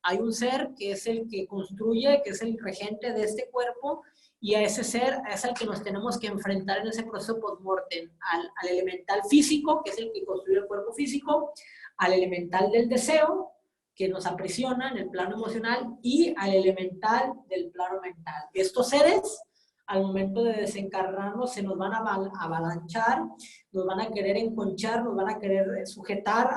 Hay un ser que es el que construye, que es el regente de este cuerpo, y a ese ser es al que nos tenemos que enfrentar en ese proceso post-mortem, al elemental físico, que es el que construye el cuerpo físico, al elemental del deseo, que nos aprisiona en el plano emocional, y al elemental del plano mental. Estos seres, al momento de desencarnarnos, se nos van a avalanchar, nos van a querer enconchar, nos van a querer sujetar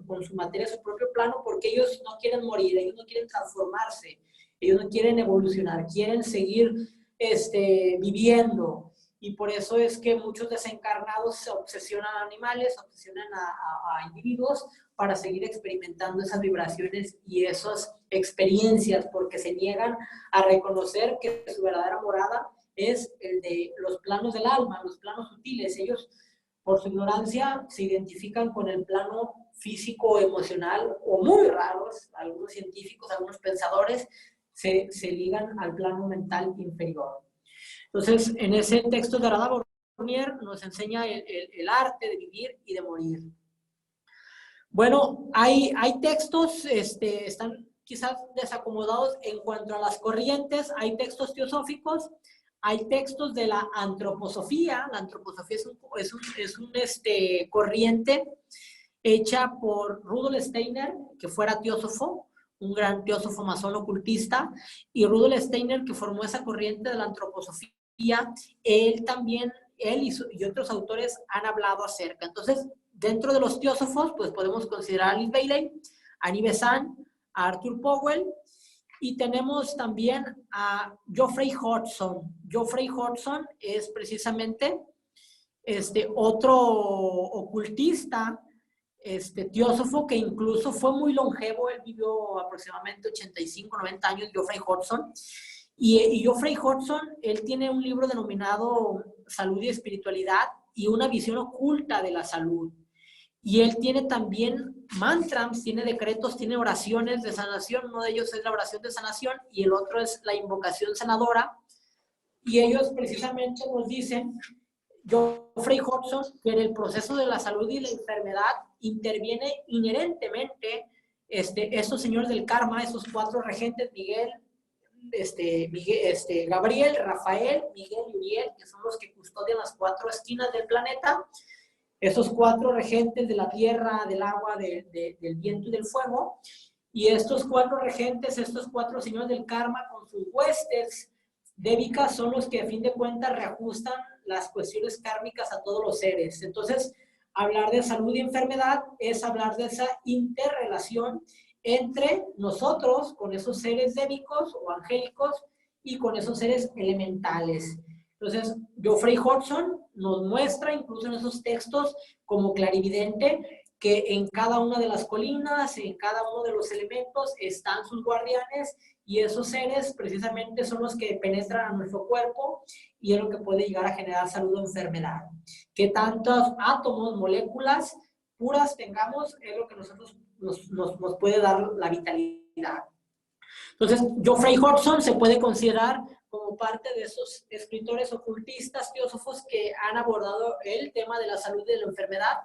con su materia a su propio plano, porque ellos no quieren morir, ellos no quieren transformarse, ellos no quieren evolucionar, quieren seguir viviendo. Y por eso es que muchos desencarnados se obsesionan a animales, se obsesionan a individuos para seguir experimentando esas vibraciones y esas experiencias, porque se niegan a reconocer que su verdadera morada es el de los planos del alma, los planos sutiles. Ellos, por su ignorancia, se identifican con el plano físico, emocional, o muy raros, algunos científicos, algunos pensadores, se ligan al plano mental inferior. Entonces, en ese texto de Radha Burnier nos enseña el arte de vivir y de morir. Bueno, hay textos, están quizás desacomodados en cuanto a las corrientes. Hay textos teosóficos, hay textos de la antroposofía. La antroposofía es una corriente hecha por Rudolf Steiner, que fuera teósofo, un gran teósofo masón ocultista, y Rudolf Steiner, que formó esa corriente de la antroposofía, él y otros autores han hablado acerca. Entonces, dentro de los teósofos, pues podemos considerar a Alice Bailey, a Annie Besant, a Arthur Powell, y tenemos también a Geoffrey Hodgson. Geoffrey Hodgson es precisamente otro ocultista, teósofo que incluso fue muy longevo. Él vivió aproximadamente 85, 90 años, Geoffrey Hodgson. Y Geoffrey Hodgson, él tiene un libro denominado Salud y Espiritualidad y una visión oculta de la salud. Y él tiene también mantras, tiene decretos, tiene oraciones de sanación. Uno de ellos es la oración de sanación y el otro es la invocación sanadora. Y ellos precisamente nos dicen, Geoffrey Hodgson, que en el proceso de la salud y la enfermedad interviene inherentemente estos señores del karma, esos cuatro regentes, Gabriel, Rafael, Miguel y Uriel, que son los que custodian las cuatro esquinas del planeta. Esos cuatro regentes de la tierra, del agua, del viento y del fuego. Y estos cuatro regentes, estos cuatro señores del karma, con sus huestes, débicas son los que a fin de cuentas reajustan las cuestiones kármicas a todos los seres. Entonces, hablar de salud y enfermedad es hablar de esa interrelación entre nosotros, con esos seres débicos o angélicos, y con esos seres elementales. Entonces, Geoffrey Hodgson nos muestra, incluso en esos textos, como clarividente, que en cada una de las colinas, en cada uno de los elementos, están sus guardianes, y esos seres precisamente son los que penetran a nuestro cuerpo y es lo que puede llegar a generar salud o enfermedad. Que tantos átomos, moléculas puras tengamos, es lo que nosotros nos puede dar la vitalidad. Entonces, Geoffrey Hodgson se puede considerar como parte de esos escritores ocultistas, teósofos, que han abordado el tema de la salud y de la enfermedad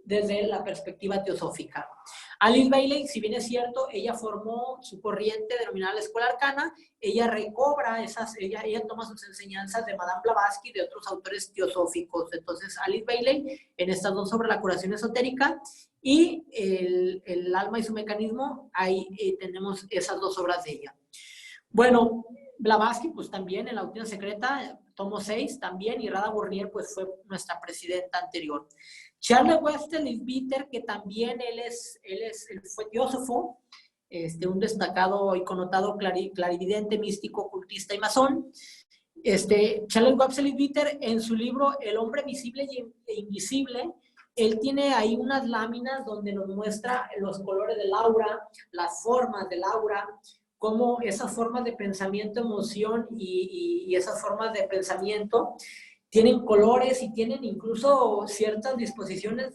desde la perspectiva teosófica. Alice Bailey, si bien es cierto, ella formó su corriente denominada la Escuela Arcana, ella recobra ella toma sus enseñanzas de Madame Blavatsky y de otros autores teosóficos. Entonces, Alice Bailey, en estas dos sobre la curación esotérica y el alma y su mecanismo, ahí tenemos esas dos obras de ella. Bueno, Blavatsky, pues también en La Doctrina Secreta, tomo 6 también, y Radha Burnier, pues fue nuestra presidenta anterior. Charles Weston Leadbeater, que también él fue teósofo, un destacado y connotado clarividente, místico, ocultista y masón. Charles Weston Leadbeater, en su libro El hombre visible e invisible, él tiene ahí unas láminas donde nos muestra los colores del aura, las formas del aura, cómo esas formas de pensamiento, emoción y esas formas de pensamiento tienen colores y tienen incluso ciertas disposiciones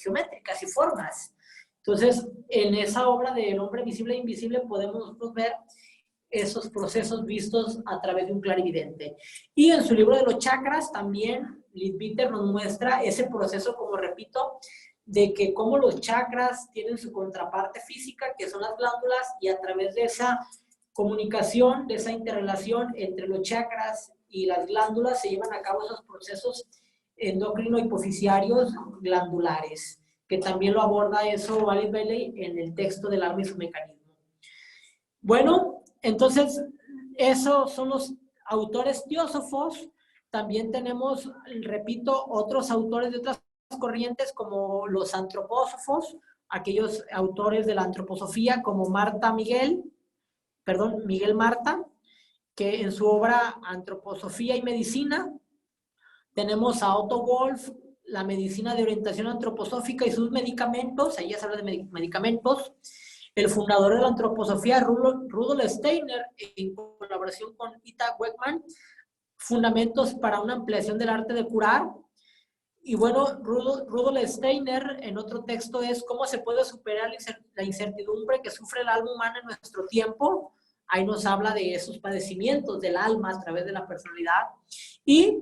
geométricas y formas. Entonces, en esa obra de El hombre visible e invisible podemos nosotros ver esos procesos vistos a través de un clarividente. Y en su libro de los chakras también Leadbeater nos muestra ese proceso, como repito, de que cómo los chakras tienen su contraparte física, que son las glándulas, y a través de esa comunicación, de esa interrelación entre los chakras y las glándulas, se llevan a cabo esos procesos endocrino-hipofisiarios glandulares, que también lo aborda eso Alice Bailey en el texto del alma y su mecanismo. Bueno, entonces, esos son los autores teósofos. También tenemos, repito, otros autores de otras corrientes como los antropósofos, aquellos autores de la antroposofía como Miguel Marta, que en su obra Antroposofía y Medicina. Tenemos a Otto Wolff, la medicina de orientación antroposófica y sus medicamentos, ahí ya se habla de medicamentos. El fundador de la antroposofía, Rudolf Steiner, en colaboración con Ita Weckman, Fundamentos para una ampliación del arte de curar. Y bueno, Rudolf Steiner, en otro texto, es cómo se puede superar la incertidumbre que sufre el alma humana en nuestro tiempo. Ahí nos habla de esos padecimientos del alma a través de la personalidad. Y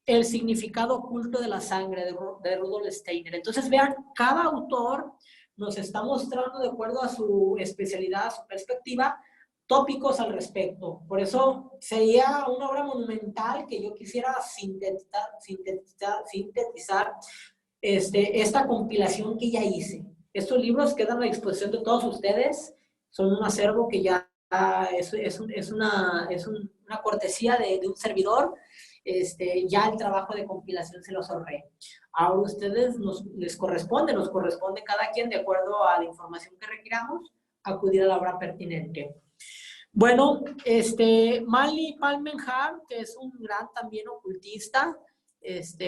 el significado oculto de la sangre, de Rudolf Steiner. Entonces, vean, cada autor nos está mostrando, de acuerdo a su especialidad, a su perspectiva, tópicos al respecto. Por eso sería una obra monumental que yo quisiera sintetizar esta compilación que ya hice. Estos libros quedan a disposición de todos ustedes, son un acervo que ya es una cortesía de un servidor. Ya el trabajo de compilación se los ahorré. Ahora ustedes nos corresponde cada quien, de acuerdo a la información que requiramos, acudir a la obra pertinente. Bueno, Manly Palmenhar, que es un gran también ocultista,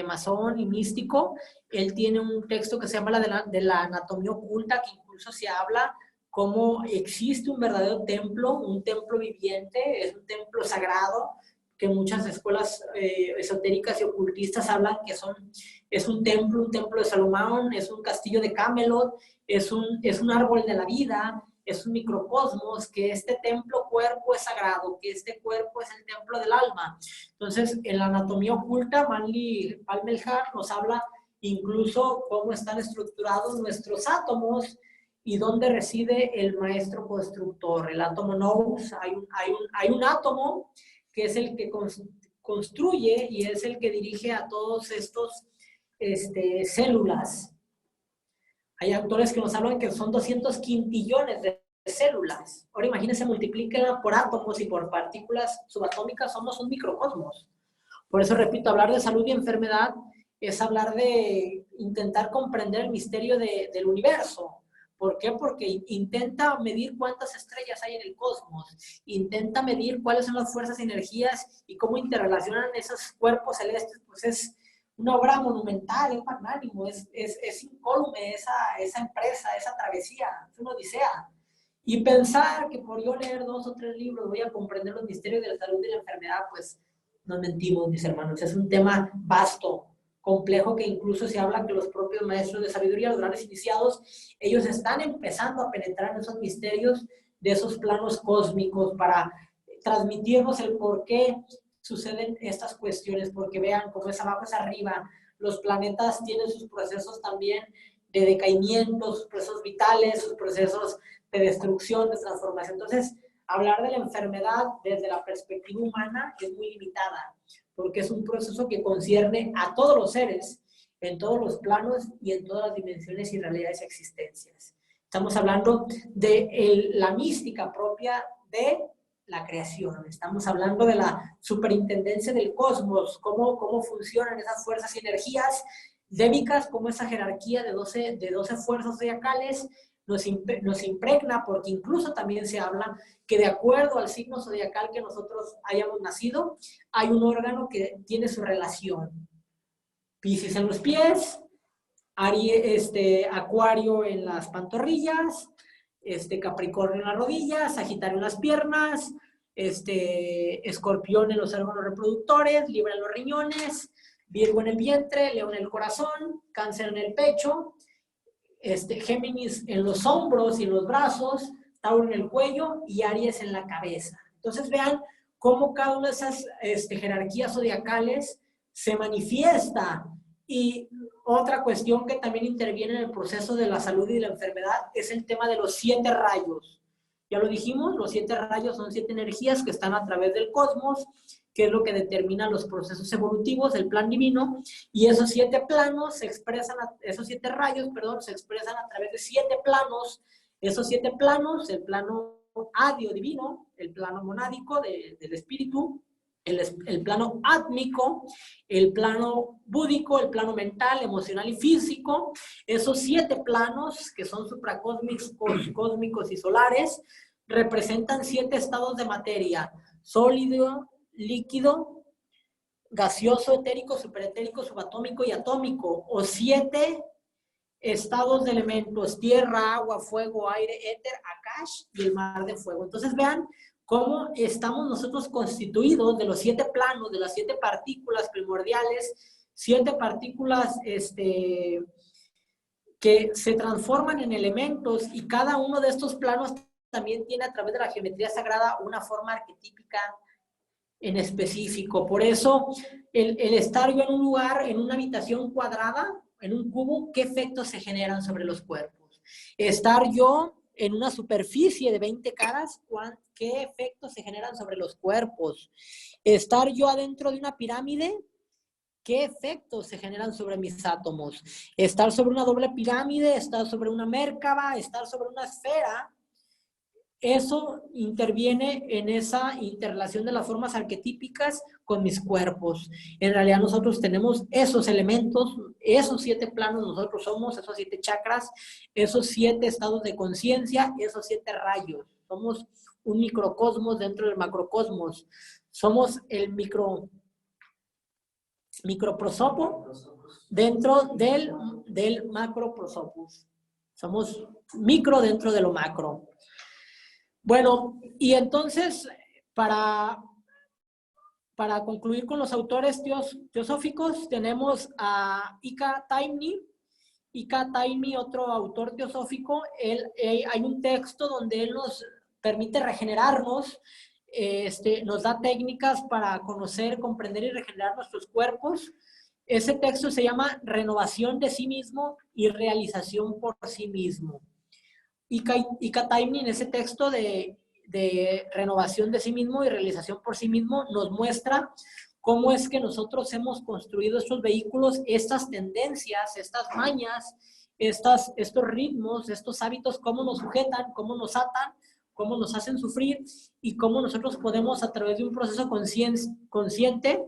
masón y místico, él tiene un texto que se llama de la anatomía oculta, que incluso se habla cómo existe un verdadero templo, un templo viviente, es un templo sagrado, que muchas escuelas esotéricas y ocultistas hablan que es un templo de Salomón, es un castillo de Camelot, es un árbol de la vida, es un microcosmos, que este templo cuerpo es sagrado, que este cuerpo es el templo del alma. Entonces, en la anatomía oculta, Manly Palmenhar nos habla incluso cómo están estructurados nuestros átomos y dónde reside el maestro constructor, el átomo nous. Hay un átomo que es el que construye y es el que dirige a todos estos células. Hay autores que nos hablan que son 200 quintillones de células. Ahora imagínense, multiplíquenla por átomos y por partículas subatómicas, somos un microcosmos. Por eso, repito, hablar de salud y enfermedad es hablar de intentar comprender el misterio del universo. ¿Por qué? Porque intenta medir cuántas estrellas hay en el cosmos, intenta medir cuáles son las fuerzas y energías y cómo interrelacionan esos cuerpos celestes. Pues es una obra monumental, es magnánimo, es incólume esa empresa, esa travesía, es una odisea. Y pensar que por yo leer 2 o 3 libros voy a comprender los misterios de la salud y la enfermedad, pues nos mentimos, mis hermanos. Es un tema vasto, complejo, que incluso se habla que los propios maestros de sabiduría, los grandes iniciados, ellos están empezando a penetrar en esos misterios de esos planos cósmicos para transmitirnos el por qué suceden estas cuestiones, porque vean cómo es abajo es arriba. Los planetas tienen sus procesos también de decaimiento, sus procesos vitales, sus procesos de destrucción, de transformación. Entonces, hablar de la enfermedad desde la perspectiva humana es muy limitada, porque es un proceso que concierne a todos los seres, en todos los planos y en todas las dimensiones y realidades existencias. Estamos hablando de la mística propia de la creación. Estamos hablando de la superintendencia del cosmos, cómo funcionan esas fuerzas y energías débicas, cómo esa jerarquía de 12 fuerzas zodiacales nos impregna, porque incluso también se habla que de acuerdo al signo zodiacal que nosotros hayamos nacido, hay un órgano que tiene su relación. Piscis en los pies, Acuario en las pantorrillas, Capricornio en las rodillas, Sagitario en las piernas, Escorpión en los órganos reproductores, Libra en los riñones, Virgo en el vientre, León en el corazón, Cáncer en el pecho, Géminis en los hombros y en los brazos, Tauro en el cuello y Aries en la cabeza. Entonces vean cómo cada una de esas jerarquías zodiacales se manifiesta. Y otra cuestión que también interviene en el proceso de la salud y de la enfermedad es el tema de los 7 rayos. Ya lo dijimos, los 7 rayos son 7 energías que están a través del cosmos, que es lo que determina los procesos evolutivos del plan divino, y esos 7 planos se expresan, esos 7 rayos, perdón, se expresan a través de 7 planos. Esos 7 planos, el plano adio divino, el plano monádico del espíritu, el plano átmico, el plano búdico, el plano mental, emocional y físico. Esos 7 planos, que son supracósmicos, cósmicos y solares, representan 7 estados de materia: sólido, líquido, gaseoso, etérico, superetérico, subatómico y atómico, o 7 estados de elementos: tierra, agua, fuego, aire, éter, akash y el mar de fuego. Entonces vean cómo estamos nosotros constituidos de los 7 planos, de las 7 partículas primordiales, 7 partículas que se transforman en elementos, y cada uno de estos planos también tiene a través de la geometría sagrada una forma arquetípica en específico. Por eso, el estar yo en un lugar, en una habitación cuadrada, en un cubo, ¿qué efectos se generan sobre los cuerpos? Estar yo en una superficie de 20 caras, ¿qué efectos se generan sobre los cuerpos? Estar yo adentro de una pirámide, ¿qué efectos se generan sobre mis átomos? Estar sobre una doble pirámide, estar sobre una Mérkaba, estar sobre una esfera, eso interviene en esa interrelación de las formas arquetípicas con mis cuerpos. En realidad nosotros tenemos esos elementos, esos 7 planos nosotros somos, esos 7 chakras, esos 7 estados de conciencia, esos 7 rayos. Somos un microcosmos dentro del macrocosmos. Somos el microprosopo dentro del macroprosopus. Somos micro dentro de lo macro. Bueno, y entonces, para concluir con los autores teosóficos, tenemos a Ika Taimni. Ika Taimni, otro autor teosófico, hay un texto donde él nos permite regenerarnos, nos da técnicas para conocer, comprender y regenerar nuestros cuerpos. Ese texto se llama Renovación de sí mismo y realización por sí mismo. Ika Taimni, en ese texto de renovación de sí mismo y realización por sí mismo, nos muestra cómo es que nosotros hemos construido estos vehículos, estas tendencias, estas mañas, estos ritmos, estos hábitos, cómo nos sujetan, cómo nos atan, cómo nos hacen sufrir y cómo nosotros podemos a través de un proceso consciente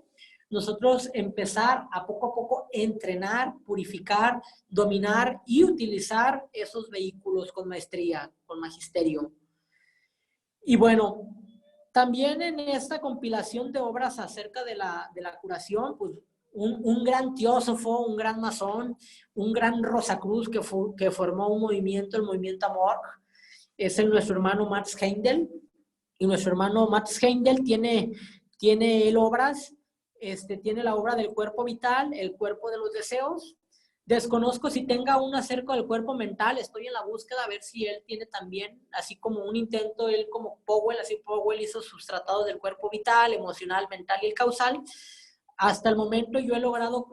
nosotros empezar a poco entrenar, purificar, dominar y utilizar esos vehículos con maestría, con magisterio. Y bueno, también en esta compilación de obras acerca de la curación, pues un gran teósofo, un gran masón, un gran Rosacruz que formó un movimiento, el movimiento Amor, es nuestro hermano Max Heindel. Y nuestro hermano Max Heindel tiene él obras, tiene la obra del cuerpo vital, el cuerpo de los deseos. Desconozco si tenga una acerca del cuerpo mental, estoy en la búsqueda a ver si él tiene también, así como un intento, él como Powell, así Powell hizo sus tratados del cuerpo vital, emocional, mental y el causal. Hasta el momento yo he logrado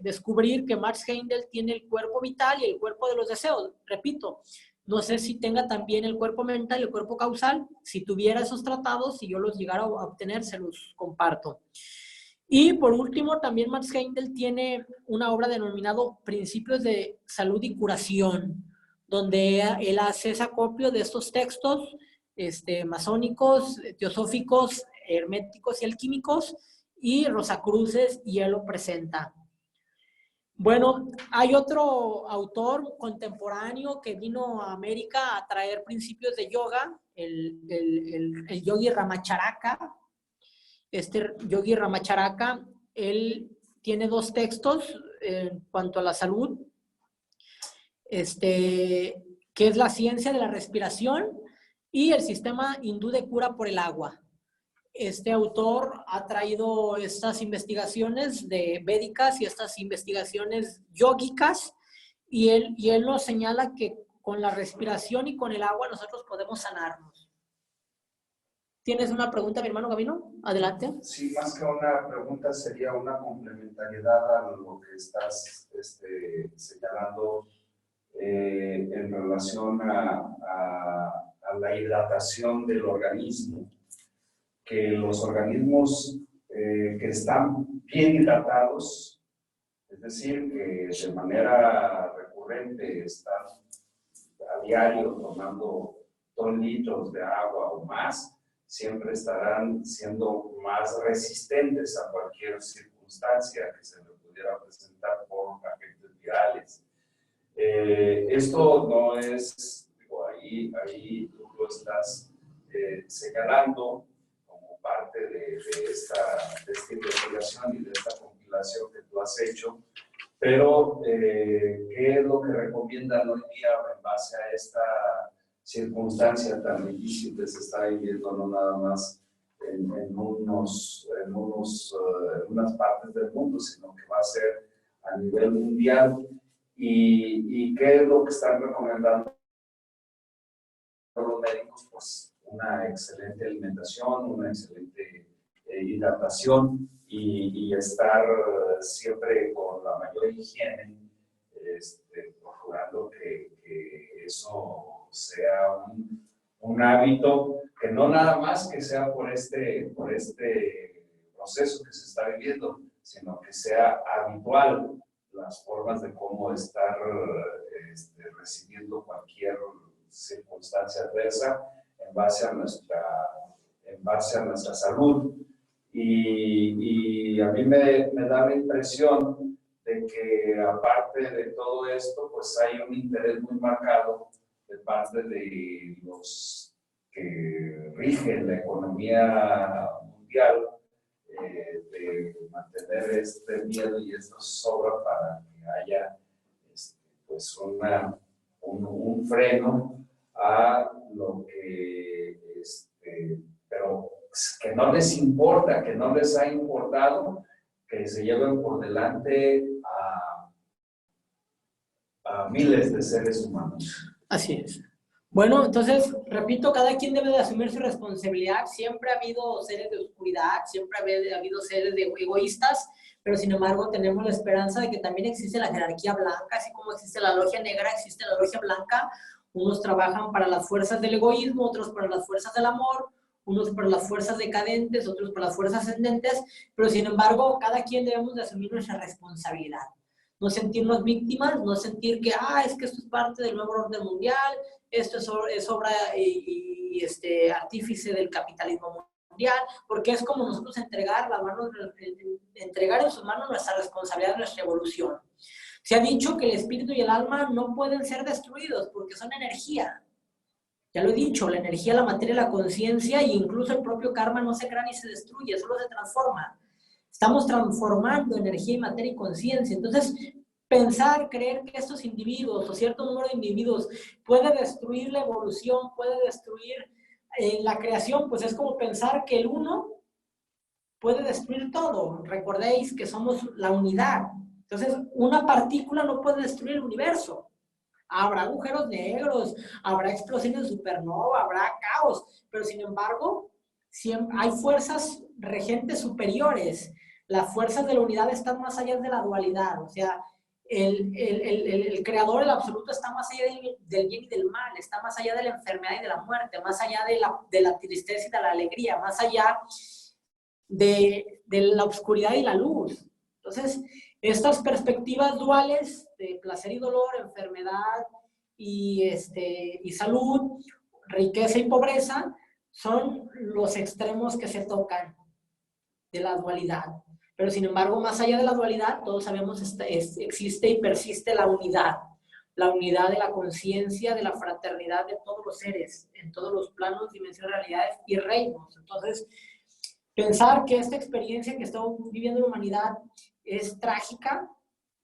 descubrir que Max Heindel tiene el cuerpo vital y el cuerpo de los deseos. Repito, no sé si tenga también el cuerpo mental y el cuerpo causal. Si tuviera esos tratados, si yo los llegara a obtener, se los comparto. Y por último, también Max Heindel tiene una obra denominado Principios de Salud y Curación, donde él hace ese acopio de estos textos masónicos, teosóficos, herméticos y alquímicos, y Rosacruces, y él lo presenta. Bueno, hay otro autor contemporáneo que vino a América a traer principios de yoga, el yogi Ramacharaka. Yogi Ramacharaka, él tiene dos textos en cuanto a la salud, que es la ciencia de la respiración y el sistema hindú de cura por el agua. Este autor ha traído estas investigaciones védicas y estas investigaciones yógicas y él nos señala que con la respiración y con el agua nosotros podemos sanarnos. ¿Tienes una pregunta, mi hermano Gabino? Adelante.
Sí, más que una pregunta sería una complementariedad a lo que estás señalando en relación a la hidratación del organismo. Que los organismos que están bien hidratados, es decir, que de manera recurrente están a diario tomando 2 litros de agua o más, siempre estarán siendo más resistentes a cualquier circunstancia que se les pudiera presentar por agentes virales. Esto no es, digo, ahí tú lo estás señalando como parte de esta investigación y de esta compilación que tú has hecho, pero ¿qué es lo que recomiendan hoy día en base a esta circunstancia tan difícil que se está viviendo, no nada más en unas partes del mundo, sino que va a ser a nivel mundial? ¿Y qué es lo que están recomendando los médicos? Pues una excelente alimentación, una excelente hidratación y estar siempre con la mayor higiene, procurando que eso sea un hábito, que no nada más que sea por este proceso que se está viviendo, sino que sea habitual las formas de cómo estar recibiendo cualquier circunstancia adversa en base a nuestra salud. Y a mí me da la impresión de que aparte de todo esto, pues hay un interés muy marcado de parte de los que rigen la economía mundial, de mantener este miedo y esta sobra para que haya pues un freno a lo que pero que no les importa, que no les ha importado que se lleven por delante a miles de seres humanos.
Así es. Bueno, entonces, repito, cada quien debe de asumir su responsabilidad. Siempre ha habido seres de oscuridad, siempre ha habido seres de egoístas, pero sin embargo tenemos la esperanza de que también existe la jerarquía blanca, así como existe la logia negra, existe la logia blanca. Unos trabajan para las fuerzas del egoísmo, otros para las fuerzas del amor, unos para las fuerzas decadentes, otros para las fuerzas ascendentes, pero sin embargo, cada quien debemos de asumir nuestra responsabilidad. no sentirnos víctimas, no sentir que, es que esto es parte del nuevo orden mundial, esto es obra y artífice del capitalismo mundial, porque es como nosotros entregar en sus manos nuestra responsabilidad, nuestra evolución. Se ha dicho que el espíritu y el alma no pueden ser destruidos porque son energía. Ya lo he dicho, la energía, la materia, la conciencia e incluso el propio karma no se crea ni se destruye, solo se transforma. Estamos transformando energía y materia y conciencia. Entonces, pensar, creer que estos individuos o cierto número de individuos puede destruir la evolución, puede destruir la creación, pues es como pensar que el uno puede destruir todo. Recordéis que somos la unidad. Entonces, una partícula no puede destruir el universo. Habrá agujeros negros, habrá explosiones de supernova, habrá caos, pero sin embargo, siempre hay fuerzas regentes superiores. Las fuerzas de la unidad están más allá de la dualidad. O sea, el creador, el absoluto, está más allá del bien y del mal, está más allá de la enfermedad y de la muerte, más allá de la tristeza y de la alegría, más allá de la oscuridad y la luz. Entonces, estas perspectivas duales de placer y dolor, enfermedad y salud, riqueza y pobreza, son los extremos que se tocan de la dualidad. Pero sin embargo, más allá de la dualidad, todos sabemos existe y persiste la unidad de la conciencia, de la fraternidad de todos los seres, en todos los planos, dimensiones, realidades y reinos. Entonces, pensar que esta experiencia que estamos viviendo en la humanidad es trágica,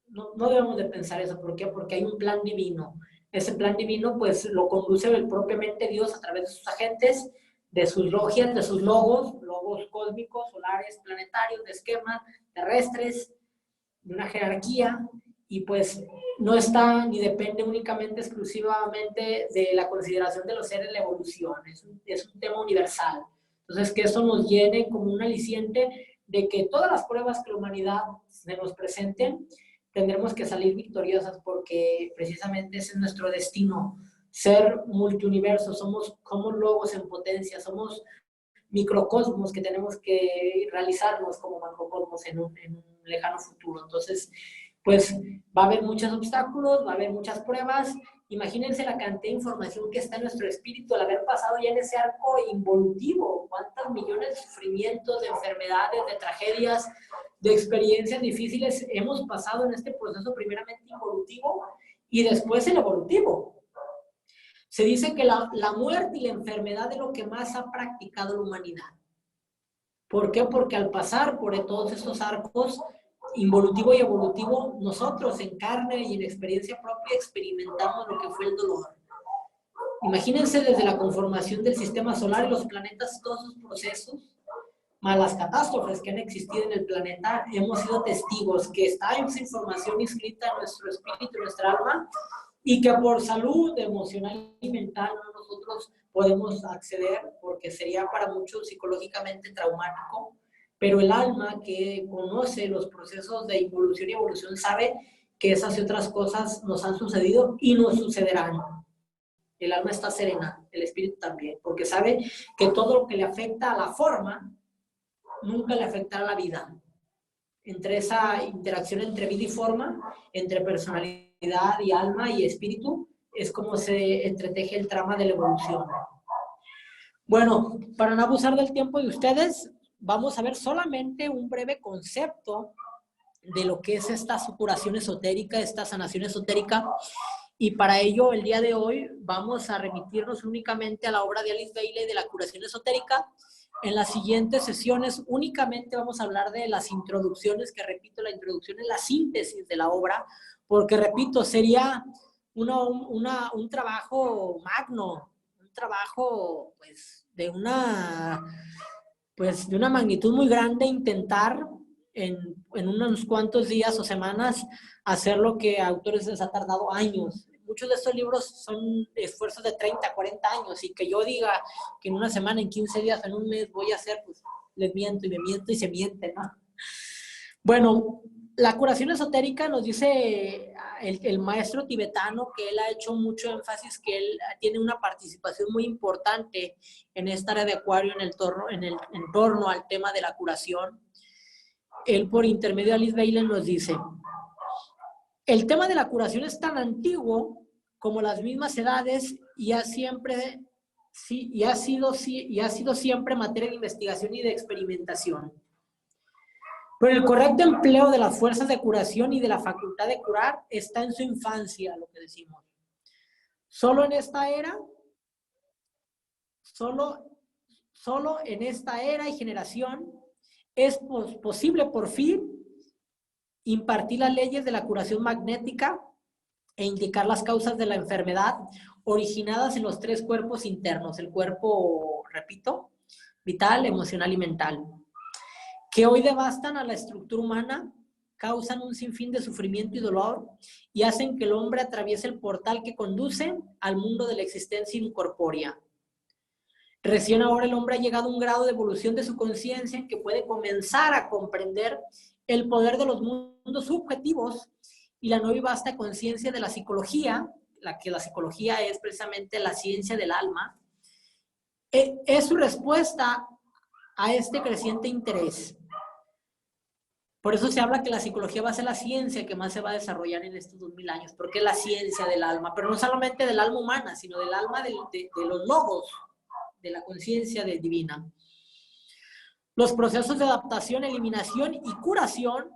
no debemos de pensar eso. ¿Por qué? Porque hay un plan divino. Ese plan divino pues lo conduce propiamente Dios a través de sus agentes, de sus logias, de sus logos cósmicos, solares, planetarios, de esquemas terrestres, de una jerarquía, y pues no está ni depende únicamente, exclusivamente de la consideración de los seres de la evolución. Es un tema universal. Entonces, que eso nos llene como un aliciente de que todas las pruebas que la humanidad se nos presenten, tendremos que salir victoriosas, porque precisamente ese es nuestro destino, ser multiuniversos, somos logos en potencia, somos microcosmos que tenemos que realizarnos como macrocosmos en un lejano futuro. Entonces, pues va a haber muchos obstáculos, va a haber muchas pruebas. Imagínense la cantidad de información que está en nuestro espíritu al haber pasado ya en ese arco involutivo. Cuántos millones de sufrimientos, de enfermedades, de tragedias, de experiencias difíciles hemos pasado en este proceso, primeramente involutivo y después el evolutivo. Se dice que la muerte y la enfermedad es lo que más ha practicado la humanidad. ¿Por qué? Porque al pasar por todos estos arcos, involutivo y evolutivo, nosotros en carne y en experiencia propia experimentamos lo que fue el dolor. Imagínense desde la conformación del sistema solar y los planetas, todos sus procesos, más las catástrofes que han existido en el planeta, hemos sido testigos que está esa información inscrita en nuestro espíritu, en nuestra alma, y que por salud emocional y mental no nosotros podemos acceder, porque sería para muchos psicológicamente traumático, pero el alma que conoce los procesos de involución y evolución sabe que esas y otras cosas nos han sucedido y nos sucederán. El alma está serena, el espíritu también, porque sabe que todo lo que le afecta a la forma nunca le afectará a la vida. Entre esa interacción entre vida y forma, entre personalidad y alma y espíritu, es como se entreteje el trama de la evolución. Bueno, para no abusar del tiempo de ustedes, vamos a ver solamente un breve concepto de lo que es esta curación esotérica, esta sanación esotérica, y para ello el día de hoy vamos a remitirnos únicamente a la obra de Alice Bailey de la curación esotérica. En las siguientes sesiones únicamente vamos a hablar de las introducciones, que repito, la introducción es la síntesis de la obra, porque repito, sería un trabajo magno, un trabajo pues de una magnitud muy grande, intentar en unos cuantos días o semanas hacer lo que a autores les ha tardado años. Muchos de estos libros son esfuerzos de 30, 40 años, y que yo diga que en una semana, en 15 días, en un mes voy a hacer, pues les miento y me miento y se miente, ¿no? Bueno, la curación esotérica nos dice el maestro tibetano que él ha hecho mucho énfasis, que él tiene una participación muy importante en esta área de Acuario, en torno al tema de la curación. Él, por intermedio de Alice Bailey, nos dice: El tema de la curación es tan antiguo como las mismas edades y ha sido siempre materia de investigación y de experimentación. Pero el correcto empleo de las fuerzas de curación y de la facultad de curar está en su infancia, lo que decimos. Solo en esta era y generación es posible por fin impartir las leyes de la curación magnética e indicar las causas de la enfermedad originadas en los 3 cuerpos internos, el cuerpo, repito, vital, emocional y mental, que hoy devastan a la estructura humana, causan un sinfín de sufrimiento y dolor y hacen que el hombre atraviese el portal que conduce al mundo de la existencia incorpórea. Recién ahora el hombre ha llegado a un grado de evolución de su conciencia en que puede comenzar a comprender el poder de los mundos subjetivos y la nueva y vasta conciencia de la psicología, la psicología es precisamente la ciencia del alma, es su respuesta a este creciente interés. Por eso se habla que la psicología va a ser la ciencia que más se va a desarrollar en estos 2000 años, porque es la ciencia del alma, pero no solamente del alma humana, sino del alma de los logos, de la conciencia divina. Los procesos de adaptación, eliminación y curación,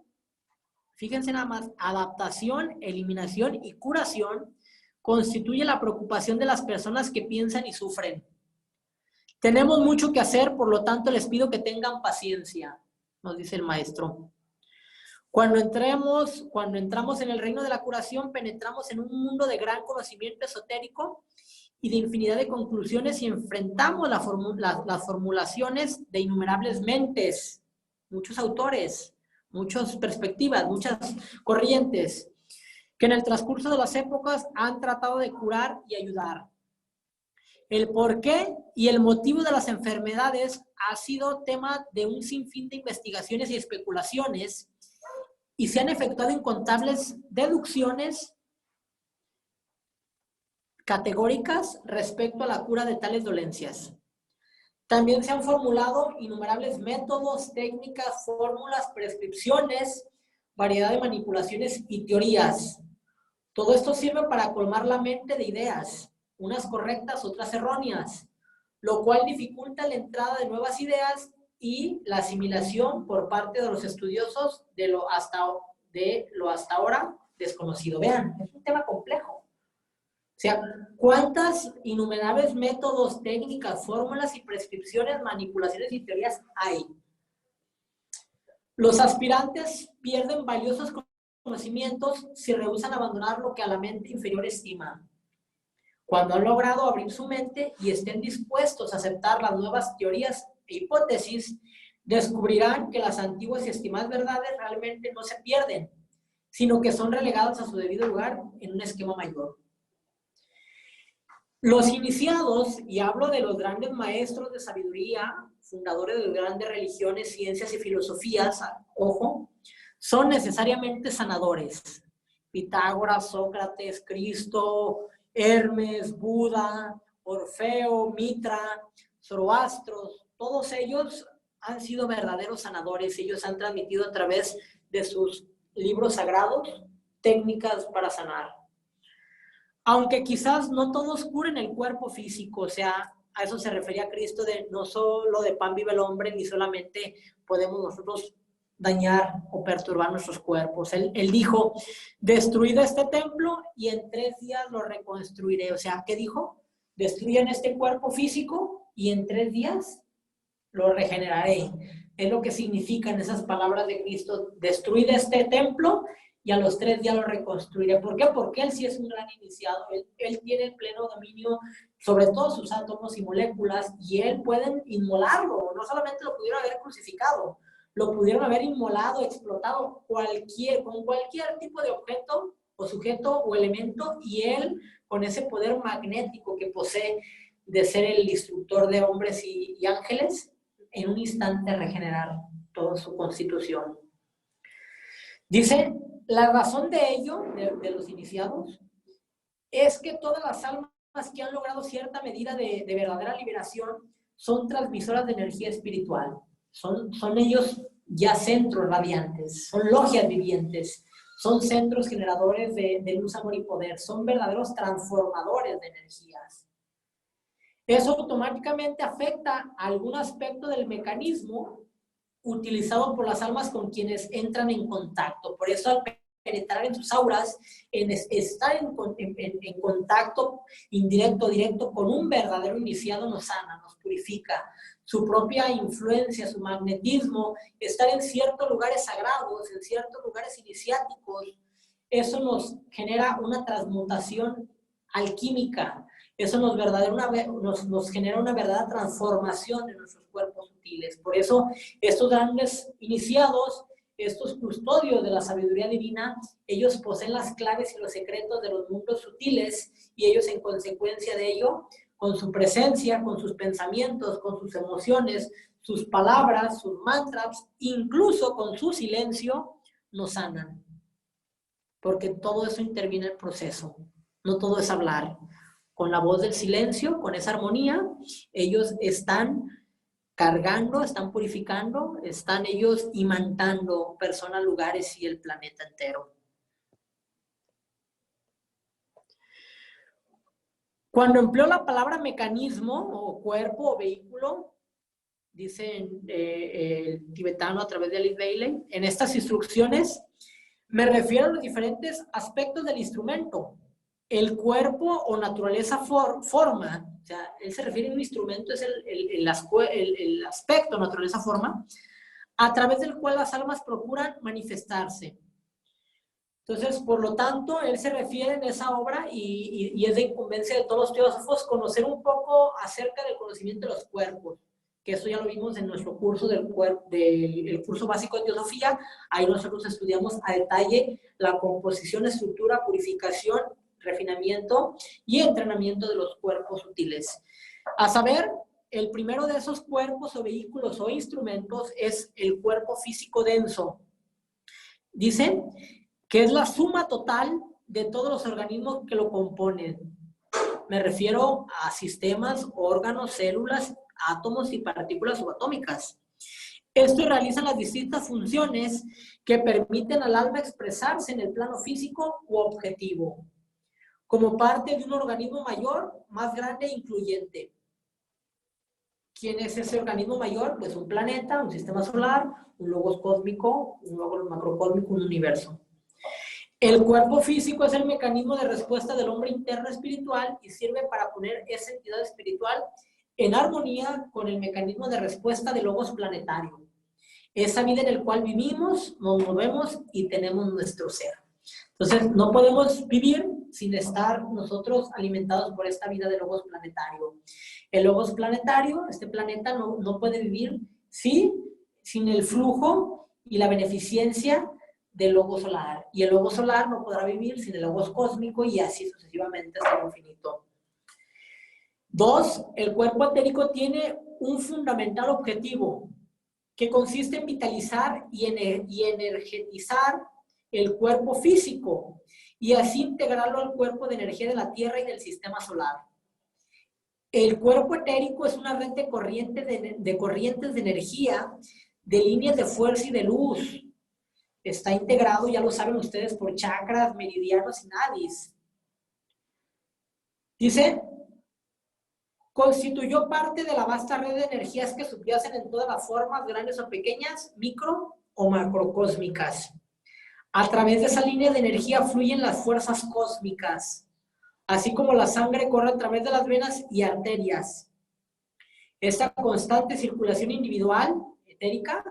fíjense nada más, adaptación, eliminación y curación constituye la preocupación de las personas que piensan y sufren. Tenemos mucho que hacer, por lo tanto les pido que tengan paciencia, nos dice el maestro. Cuando entramos en el reino de la curación, penetramos en un mundo de gran conocimiento esotérico y de infinidad de conclusiones y enfrentamos las formulaciones de innumerables mentes, muchos autores, muchas perspectivas, muchas corrientes, que en el transcurso de las épocas han tratado de curar y ayudar. El porqué y el motivo de las enfermedades ha sido tema de un sinfín de investigaciones y especulaciones y se han efectuado incontables deducciones categóricas respecto a la cura de tales dolencias. También se han formulado innumerables métodos, técnicas, fórmulas, prescripciones, variedad de manipulaciones y teorías. Todo esto sirve para colmar la mente de ideas, unas correctas, otras erróneas, lo cual dificulta la entrada de nuevas ideas y la asimilación por parte de los estudiosos de lo hasta ahora desconocido. Vean, es un tema complejo. O sea, ¿cuántas innumerables métodos, técnicas, fórmulas y prescripciones, manipulaciones y teorías hay? Los aspirantes pierden valiosos conocimientos si rehúsan abandonar lo que a la mente inferior estima. Cuando han logrado abrir su mente y estén dispuestos a aceptar las nuevas teorías e hipótesis, descubrirán que las antiguas y estimadas verdades realmente no se pierden, sino que son relegadas a su debido lugar en un esquema mayor. Los iniciados, y hablo de los grandes maestros de sabiduría, fundadores de grandes religiones, ciencias y filosofías, ojo, son necesariamente sanadores. Pitágoras, Sócrates, Cristo, Hermes, Buda, Orfeo, Mitra, Zoroastro, todos ellos han sido verdaderos sanadores. Ellos han transmitido a través de sus libros sagrados técnicas para sanar. Aunque quizás no todos curen el cuerpo físico, o sea, a eso se refería Cristo de no solo de pan vive el hombre, ni solamente podemos nosotros dañar o perturbar nuestros cuerpos. Él dijo, destruid este templo y en 3 días lo reconstruiré. O sea, ¿qué dijo? Destruyan este cuerpo físico y en 3 días lo regeneraré. Es lo que significan esas palabras de Cristo, destruid este templo y a los 3 días lo reconstruiré. ¿Por qué? Porque él sí es un gran iniciado. Él tiene el pleno dominio sobre todos sus átomos y moléculas y él puede inmolarlo. No solamente lo pudieron haber crucificado, lo pudieron haber inmolado, explotado con cualquier tipo de objeto o sujeto o elemento y él, con ese poder magnético que posee de ser el instructor de hombres y ángeles, en un instante regenerar toda su constitución. Dice, la razón de ello, de los iniciados, es que todas las almas que han logrado cierta medida de verdadera liberación son transmisoras de energía espiritual. Son ellos ya centros radiantes, son logias vivientes, son centros generadores de luz, amor y poder, son verdaderos transformadores de energías. Eso automáticamente afecta a algún aspecto del mecanismo utilizado por las almas con quienes entran en contacto. Por eso al penetrar en sus auras, en estar en contacto indirecto o directo con un verdadero iniciado nos sana, nos purifica. Su propia influencia, su magnetismo, estar en ciertos lugares sagrados, en ciertos lugares iniciáticos, eso nos genera una transmutación alquímica. Eso nos genera una verdadera transformación de nuestros cuerpos sutiles. Por eso, estos grandes iniciados, estos custodios de la sabiduría divina, ellos poseen las claves y los secretos de los mundos sutiles, y ellos, en consecuencia de ello, con su presencia, con sus pensamientos, con sus emociones, sus palabras, sus mantras, incluso con su silencio, nos sanan. Porque todo eso interviene en el proceso. No todo es hablar. Con la voz del silencio, con esa armonía, ellos están cargando, están purificando, están ellos imantando personas, lugares y el planeta entero. Cuando empleó la palabra mecanismo o cuerpo o vehículo, dice el tibetano a través de Alice Bailey, en estas instrucciones me refiero a los diferentes aspectos del instrumento. El cuerpo o naturaleza forma, o sea, él se refiere a un instrumento, es el aspecto, naturaleza forma, a través del cual las almas procuran manifestarse. Entonces, por lo tanto, él se refiere en esa obra y es de incumbencia de todos los teósofos conocer un poco acerca del conocimiento de los cuerpos, que eso ya lo vimos en nuestro curso del curso básico de teosofía. Ahí nosotros estudiamos a detalle la composición, estructura, purificación, refinamiento y entrenamiento de los cuerpos sutiles. A saber, el primero de esos cuerpos o vehículos o instrumentos es el cuerpo físico denso. Dice que es la suma total de todos los organismos que lo componen. Me refiero a sistemas, órganos, células, átomos y partículas subatómicas. Esto realiza las distintas funciones que permiten al alma expresarse en el plano físico u objetivo, como parte de un organismo mayor, más grande e incluyente. ¿Quién es ese organismo mayor? Pues un planeta, un sistema solar, un logos cósmico, un logos macrocósmico, un universo. El cuerpo físico es el mecanismo de respuesta del hombre interno espiritual y sirve para poner esa entidad espiritual en armonía con el mecanismo de respuesta del logos planetario. Esa vida en la cual vivimos, nos movemos y tenemos nuestro ser. Entonces, no podemos vivir sin estar nosotros alimentados por esta vida de logos planetario. El logos planetario, este planeta no puede vivir sin el flujo y la beneficencia del logos solar. Y el logos solar no podrá vivir sin el logos cósmico y así sucesivamente hasta el infinito. 2. El cuerpo etérico tiene un fundamental objetivo que consiste en vitalizar y energetizar el cuerpo físico y así integrarlo al cuerpo de energía de la Tierra y del sistema solar. El cuerpo etérico es una red de corrientes de energía, de líneas de fuerza y de luz. Está integrado, ya lo saben ustedes, por chakras, meridianos y nadis. Dice, constituyó parte de la vasta red de energías que subyacen en todas las formas, grandes o pequeñas, micro o macrocósmicas. A través de esa línea de energía fluyen las fuerzas cósmicas, así como la sangre corre a través de las venas y arterias. Esta constante circulación individual, etérica,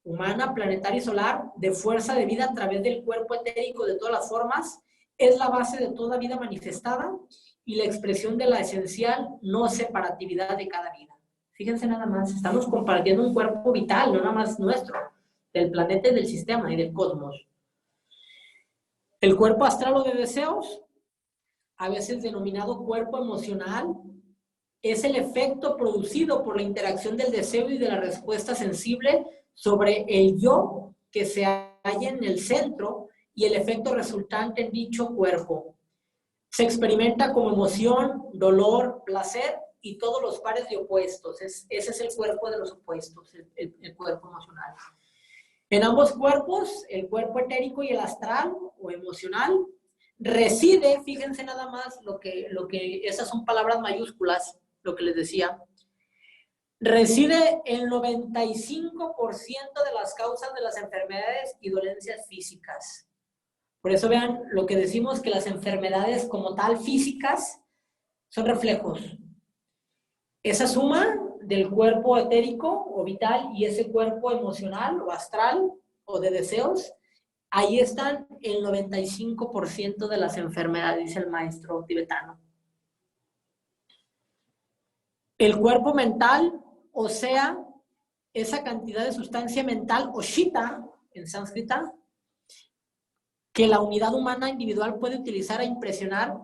humana, planetaria y solar, de fuerza de vida a través del cuerpo etérico de todas las formas, es la base de toda vida manifestada y la expresión de la esencial no separatividad de cada vida. Fíjense nada más, estamos compartiendo un cuerpo vital, no nada más nuestro, del planeta y del sistema y del cosmos. El cuerpo astral o de deseos, a veces denominado cuerpo emocional, es el efecto producido por la interacción del deseo y de la respuesta sensible sobre el yo que se halla en el centro y el efecto resultante en dicho cuerpo. Se experimenta como emoción, dolor, placer y todos los pares de opuestos. Ese es el cuerpo de los opuestos, el cuerpo emocional. En ambos cuerpos, el cuerpo etérico y el astral o emocional, reside, fíjense nada más esas son palabras mayúsculas, lo que les decía, reside el 95% de las causas de las enfermedades y dolencias físicas. Por eso vean lo que decimos, que las enfermedades como tal físicas son reflejos. Esa suma del cuerpo etérico o vital y ese cuerpo emocional o astral o de deseos, ahí están el 95% de las enfermedades, dice el maestro tibetano. El cuerpo mental, o sea, esa cantidad de sustancia mental, o shita, en sánscrita, que la unidad humana individual puede utilizar a impresionar,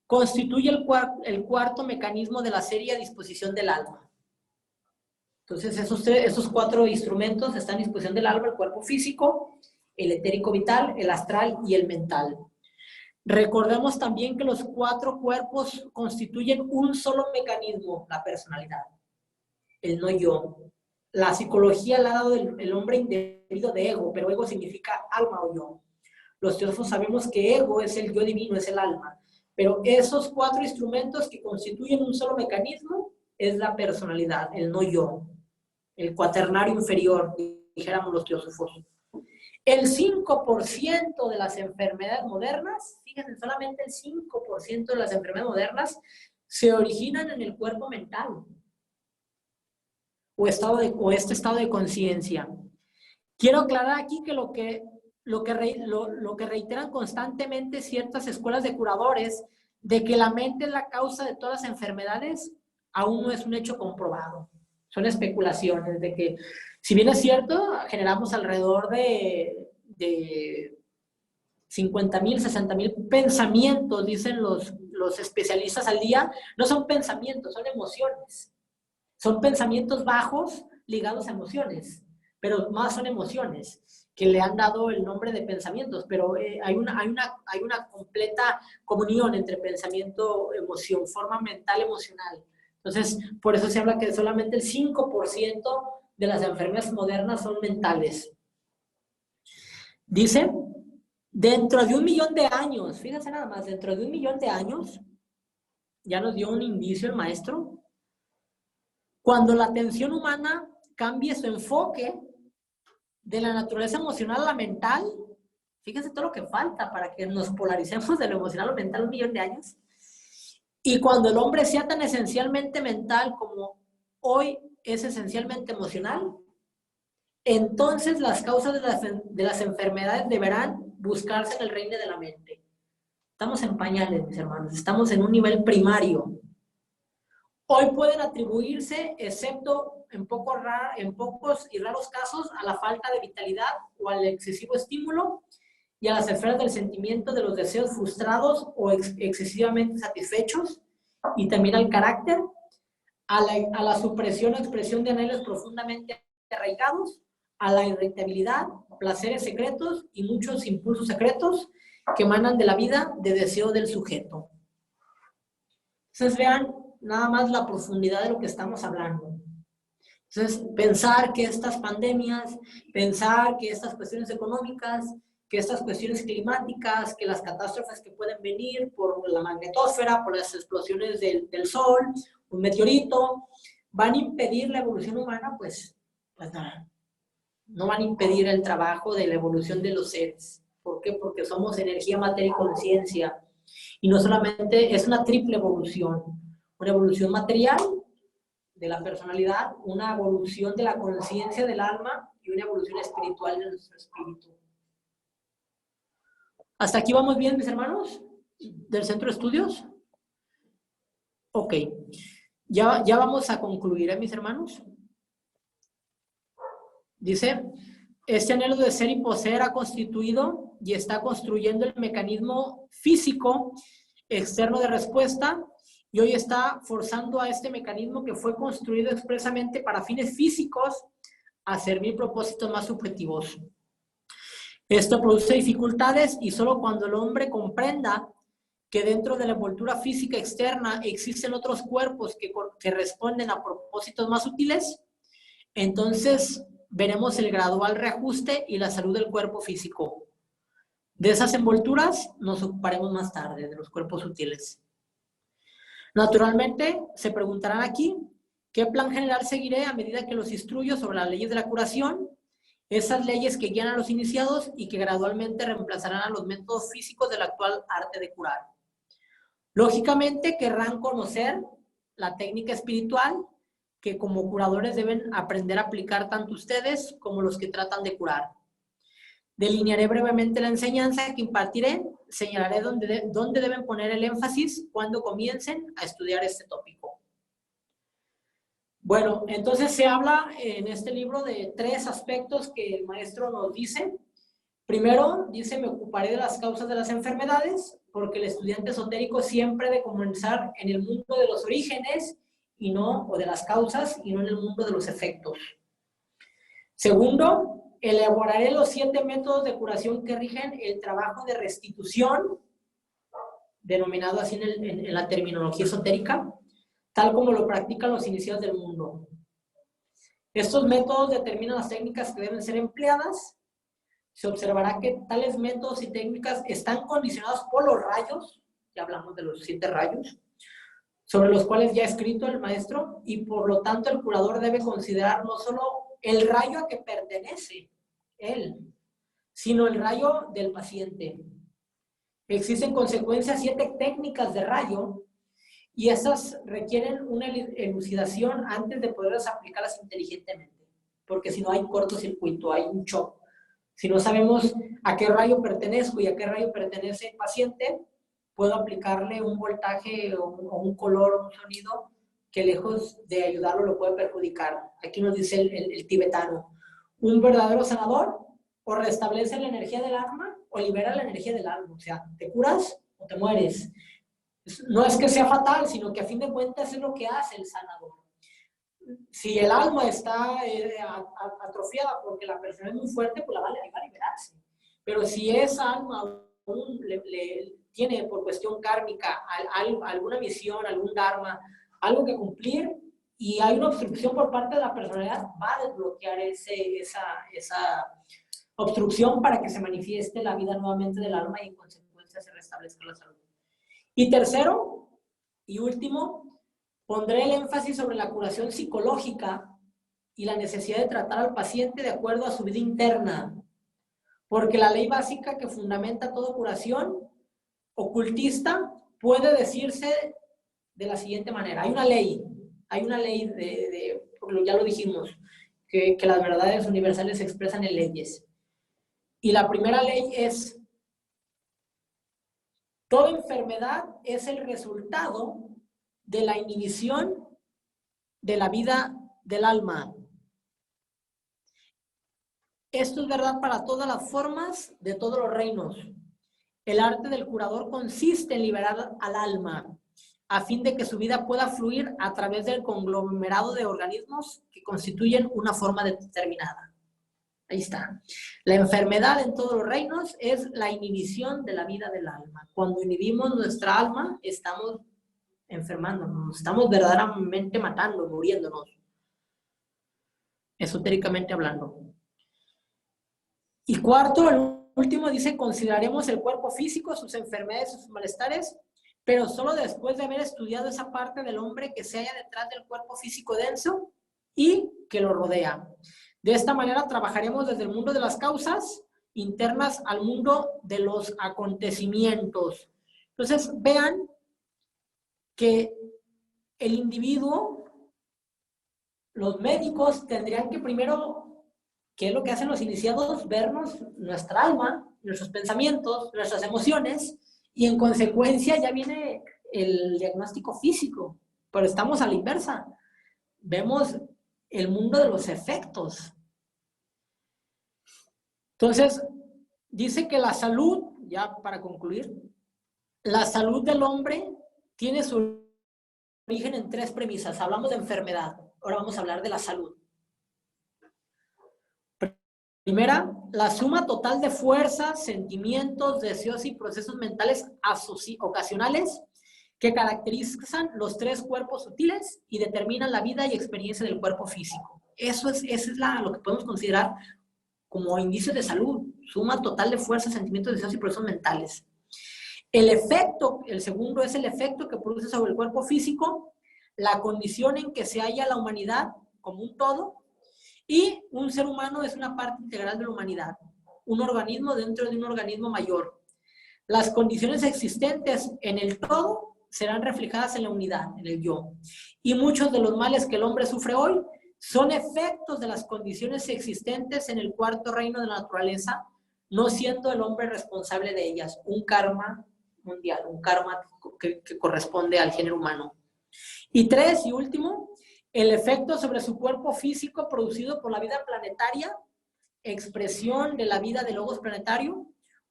constituye el cuarto mecanismo de la serie a disposición del alma. Entonces, esos 4 instrumentos están a disposición del alma: el cuerpo físico, el etérico vital, el astral y el mental. Recordemos también que los 4 cuerpos constituyen un solo mecanismo, la personalidad, el no yo. La psicología le ha dado el nombre indebido de ego, pero ego significa alma o yo. Los teósofos sabemos que ego es el yo divino, es el alma. Pero esos 4 instrumentos que constituyen un solo mecanismo es la personalidad, el no yo, el cuaternario inferior, dijéramos los teósofos. El 5% de las enfermedades modernas, fíjense, solamente el 5% de las enfermedades modernas se originan en el cuerpo mental o este estado de conciencia. Quiero aclarar aquí que lo que reiteran constantemente ciertas escuelas de curadores, de que la mente es la causa de todas las enfermedades, aún no es un hecho comprobado. Son especulaciones de que, si bien es cierto, generamos alrededor de 50,000, 60,000 pensamientos, dicen los especialistas al día. No son pensamientos, son emociones. Son pensamientos bajos ligados a emociones, pero más son emociones que le han dado el nombre de pensamientos, pero hay una completa comunión entre pensamiento, emoción, forma mental, emocional. Entonces, por eso se habla que solamente el 5% de las enfermedades modernas son mentales. Dice, dentro de 1 millón de años, fíjense nada más, dentro de 1 millón de años, ya nos dio un indicio el maestro, cuando la atención humana cambie su enfoque de la naturaleza emocional a la mental, fíjense todo lo que falta para que nos polaricemos de lo emocional a lo mental 1 millón de años. Y cuando el hombre sea tan esencialmente mental como hoy es esencialmente emocional, entonces las causas de las enfermedades deberán buscarse en el reino de la mente. Estamos en pañales, mis hermanos, estamos en un nivel primario. Hoy pueden atribuirse, excepto en pocos y raros casos, a la falta de vitalidad o al excesivo estímulo y a las esferas del sentimiento de los deseos frustrados o excesivamente satisfechos, y también al carácter, a la supresión o expresión de anhelos profundamente arraigados, a la irritabilidad, placeres secretos y muchos impulsos secretos que emanan de la vida de deseo del sujeto. Entonces vean nada más la profundidad de lo que estamos hablando. Entonces, pensar que estas pandemias, pensar que estas cuestiones económicas, que estas cuestiones climáticas, que las catástrofes que pueden venir por la magnetosfera, por las explosiones del sol, un meteorito, van a impedir la evolución humana, pues nada. No van a impedir el trabajo de la evolución de los seres. ¿Por qué? Porque somos energía, materia y conciencia. Y no solamente es una triple evolución. Una evolución material de la personalidad, una evolución de la conciencia del alma y una evolución espiritual de nuestro espíritu. ¿Hasta aquí vamos bien, mis hermanos? ¿Del centro de estudios? Ok. Ya vamos a concluir, mis hermanos. Dice, este anhelo de ser y poseer ha constituido y está construyendo el mecanismo físico externo de respuesta, y hoy está forzando a este mecanismo que fue construido expresamente para fines físicos a servir propósitos más subjetivos. Esto produce dificultades, y solo cuando el hombre comprenda que dentro de la envoltura física externa existen otros cuerpos que responden a propósitos más útiles, entonces veremos el gradual reajuste y la salud del cuerpo físico. De esas envolturas nos ocuparemos más tarde, de los cuerpos sutiles. Naturalmente, se preguntarán aquí, ¿qué plan general seguiré a medida que los instruyo sobre las leyes de la curación? Esas leyes que guían a los iniciados y que gradualmente reemplazarán a los métodos físicos del actual arte de curar. Lógicamente, querrán conocer la técnica espiritual que como curadores deben aprender a aplicar tanto ustedes como los que tratan de curar. Delinearé brevemente la enseñanza que impartiré, señalaré dónde deben poner el énfasis cuando comiencen a estudiar este tópico. Bueno, entonces se habla en este libro de 3 aspectos que el maestro nos dice. Primero, dice, me ocuparé de las causas de las enfermedades, porque el estudiante esotérico siempre debe comenzar en el mundo de los orígenes o de las causas, y no en el mundo de los efectos. Segundo, elaboraré los 7 métodos de curación que rigen el trabajo de restitución, denominado así en la terminología esotérica, tal como lo practican los iniciados del mundo. Estos métodos determinan las técnicas que deben ser empleadas. Se observará que tales métodos y técnicas están condicionados por los rayos, ya hablamos de los 7 rayos, sobre los cuales ya ha escrito el maestro, y por lo tanto el curador debe considerar no solo el rayo a que pertenece él, sino el rayo del paciente. Existen en consecuencia 7 técnicas de rayo, y esas requieren una elucidación antes de poderlas aplicarlas inteligentemente, porque si no hay cortocircuito, hay un shock. Si no sabemos a qué rayo pertenezco y a qué rayo pertenece el paciente, puedo aplicarle un voltaje o un color o un sonido que lejos de ayudarlo lo puede perjudicar. Aquí nos dice el tibetano, un verdadero sanador o restablece la energía del alma o libera la energía del alma. O sea, te curas o te mueres. No es que sea fatal, sino que a fin de cuentas es lo que hace el sanador. Si el alma está atrofiada porque la persona es muy fuerte, pues la va a liberarse. Pero si esa alma aún le tiene por cuestión kármica alguna misión, algún dharma, algo que cumplir, y hay una obstrucción por parte de la personalidad, va a desbloquear esa obstrucción para que se manifieste la vida nuevamente del alma y en consecuencia se restablezca la salud. Y tercero y último, pondré el énfasis sobre la curación psicológica y la necesidad de tratar al paciente de acuerdo a su vida interna, porque la ley básica que fundamenta toda curación ocultista puede decirse de la siguiente manera. Hay una ley ya lo dijimos, que las verdades universales se expresan en leyes. Y la primera ley es: toda enfermedad es el resultado de la inhibición de la vida del alma. Esto es verdad para todas las formas de todos los reinos. El arte del curador consiste en liberar al alma, a fin de que su vida pueda fluir a través del conglomerado de organismos que constituyen una forma determinada. Ahí está. La enfermedad en todos los reinos es la inhibición de la vida del alma. Cuando inhibimos nuestra alma, estamos enfermándonos, estamos verdaderamente matando, muriéndonos, esotéricamente hablando. Y cuarto, el último dice, consideraremos el cuerpo físico, sus enfermedades, sus malestares, pero solo después de haber estudiado esa parte del hombre que se halla detrás del cuerpo físico denso y que lo rodea. De esta manera trabajaremos desde el mundo de las causas internas al mundo de los acontecimientos. Entonces, vean que el individuo, los médicos tendrían que primero, ¿qué es lo que hacen los iniciados? Vernos nuestra alma, nuestros pensamientos, nuestras emociones, y en consecuencia ya viene el diagnóstico físico, pero estamos a la inversa. Vemos el mundo de los efectos. Entonces, dice que la salud, ya para concluir, la salud del hombre tiene su origen en 3 premisas. Hablamos de enfermedad, ahora vamos a hablar de la salud. Primera, la suma total de fuerzas, sentimientos, deseos y procesos mentales ocasionales que caracterizan los 3 cuerpos sutiles y determinan la vida y experiencia del cuerpo físico. Esa es lo que podemos considerar como indicios de salud, suma total de fuerza, sentimientos, deseos y procesos mentales. El segundo es el efecto que produce sobre el cuerpo físico, la condición en que se halla la humanidad como un todo, y un ser humano es una parte integral de la humanidad, un organismo dentro de un organismo mayor. Las condiciones existentes en el todo serán reflejadas en la unidad, en el yo. Y muchos de los males que el hombre sufre hoy son efectos de las condiciones existentes en el cuarto reino de la naturaleza, no siendo el hombre responsable de ellas. Un karma mundial, un karma que corresponde al género humano. Y 3, y último, el efecto sobre su cuerpo físico producido por la vida planetaria, expresión de la vida del logos planetario,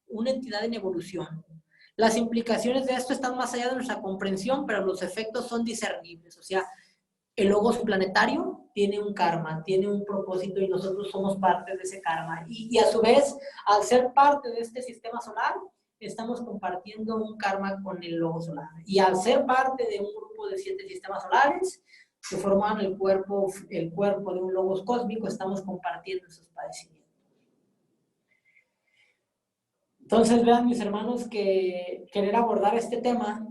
una entidad en evolución. Las implicaciones de esto están más allá de nuestra comprensión, pero los efectos son discernibles. O sea, el logos planetario tiene un karma, tiene un propósito y nosotros somos parte de ese karma. Y a su vez, al ser parte de este sistema solar, estamos compartiendo un karma con el logos solar. Y al ser parte de un grupo de 7 sistemas solares que forman el cuerpo de un logos cósmico, estamos compartiendo esos padecimientos. Entonces, vean, mis hermanos, que querer abordar este tema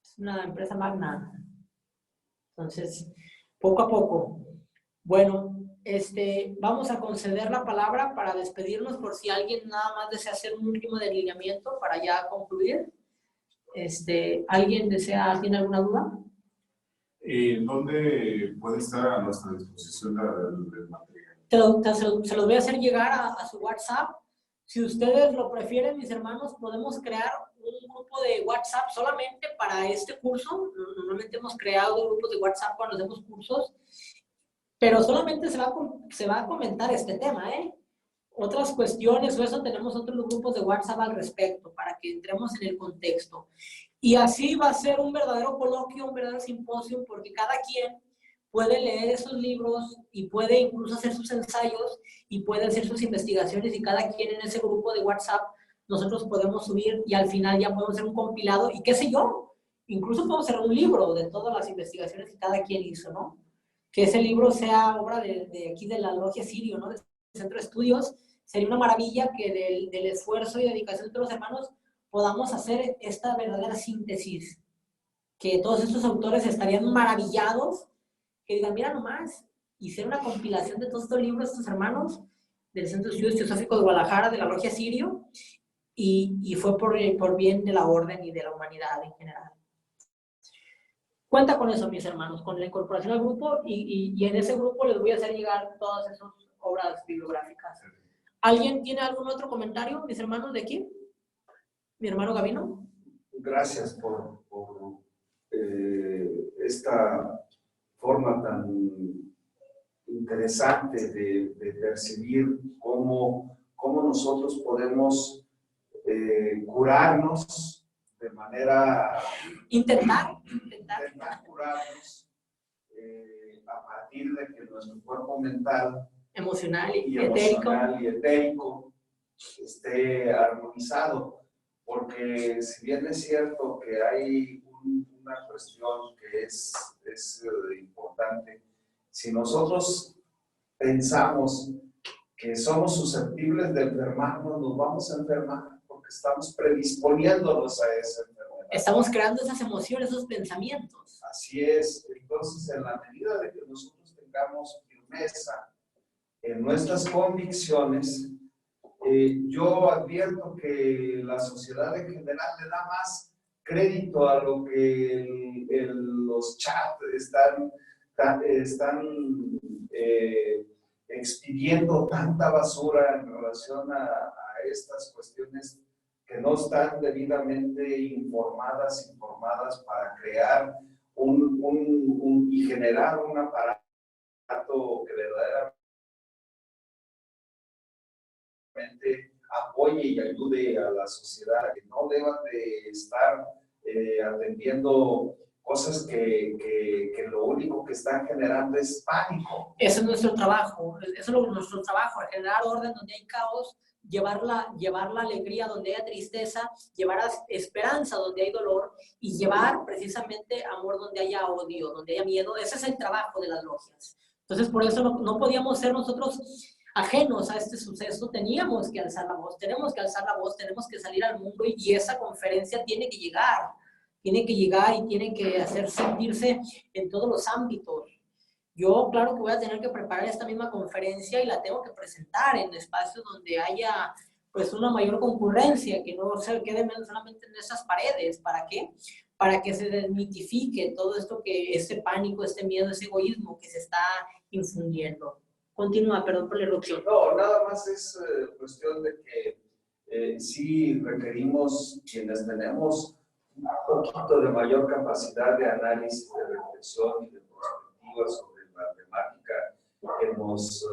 es una empresa magna. Entonces, poco a poco. Bueno, vamos a conceder la palabra para despedirnos por si alguien nada más desea hacer un último delineamiento para ya concluir. ¿Alguien tiene alguna duda?
¿Dónde puede estar a nuestra disposición el material?
Se los voy a hacer llegar a su WhatsApp. Si ustedes lo prefieren, mis hermanos, podemos crear un grupo de WhatsApp solamente para este curso. Normalmente hemos creado grupos de WhatsApp cuando hacemos cursos, pero solamente se va a comentar este tema, ¿eh? Otras cuestiones o eso, tenemos otros grupos de WhatsApp al respecto para que entremos en el contexto. Y así va a ser un verdadero coloquio, un verdadero simposio, porque cada quien puede leer esos libros y puede incluso hacer sus ensayos y puede hacer sus investigaciones, y cada quien en ese grupo de WhatsApp nosotros podemos subir y al final ya podemos hacer un compilado y qué sé yo, incluso podemos hacer un libro de todas las investigaciones que cada quien hizo, ¿no? Que ese libro sea obra de aquí de la Logia Sirio, ¿no? Del Centro de Estudios. Sería una maravilla que del esfuerzo y dedicación de todos los hermanos podamos hacer esta verdadera síntesis, que todos estos autores estarían maravillados, que digan, mira nomás, hicieron una compilación de todos estos libros, estos hermanos del Centro de Estudios Teosóficos de Guadalajara, de la Logia Sirio, y fue por bien de la orden y de la humanidad en general. Cuenta con eso, mis hermanos, con la incorporación al grupo, y en ese grupo les voy a hacer llegar todas esas obras bibliográficas. ¿Alguien tiene algún otro comentario, mis hermanos de aquí? ¿Mi hermano Gabino?
Gracias por esta forma tan interesante de percibir cómo nosotros podemos curarnos de manera...
Intentar
curarnos a partir de que nuestro cuerpo mental,
emocional y
etérico esté armonizado. Porque si bien es cierto que hay una cuestión que es importante, si nosotros pensamos que somos susceptibles de enfermarnos, nos vamos a enfermar porque estamos predisponiéndonos a esa enfermedad.
Estamos creando esas emociones, esos pensamientos.
Así es. Entonces, en la medida de que nosotros tengamos firmeza en nuestras convicciones, yo advierto que la sociedad en general le da más crédito a lo que los chats están expidiendo tanta basura en relación a estas cuestiones que no están debidamente informadas para crear y generar un aparato que verdaderamente apoye y ayude a la sociedad, que no deban de estar atendiendo cosas que lo único que están generando es pánico.
Ese es nuestro trabajo, nuestro trabajo, generar orden donde hay caos, llevar la alegría donde hay tristeza, llevar esperanza donde hay dolor y llevar precisamente amor donde haya odio, donde haya miedo. Ese es el trabajo de las logias. Entonces, por eso no podíamos ser nosotros ajenos a este suceso, teníamos que alzar la voz, tenemos que alzar la voz, tenemos que salir al mundo y esa conferencia tiene que llegar y tiene que hacer sentirse en todos los ámbitos. Yo, claro que voy a tener que preparar esta misma conferencia y la tengo que presentar en espacios donde haya pues una mayor concurrencia, que no se quede solamente en esas paredes. ¿Para qué? Para que se desmitifique todo esto, que este pánico, este miedo, ese egoísmo que se está infundiendo. Continúa, perdón por la interrupción.
No, nada más es cuestión de que sí requerimos, quienes tenemos un poquito de mayor capacidad de análisis, de reflexión y de perspectiva sobre la temática que nos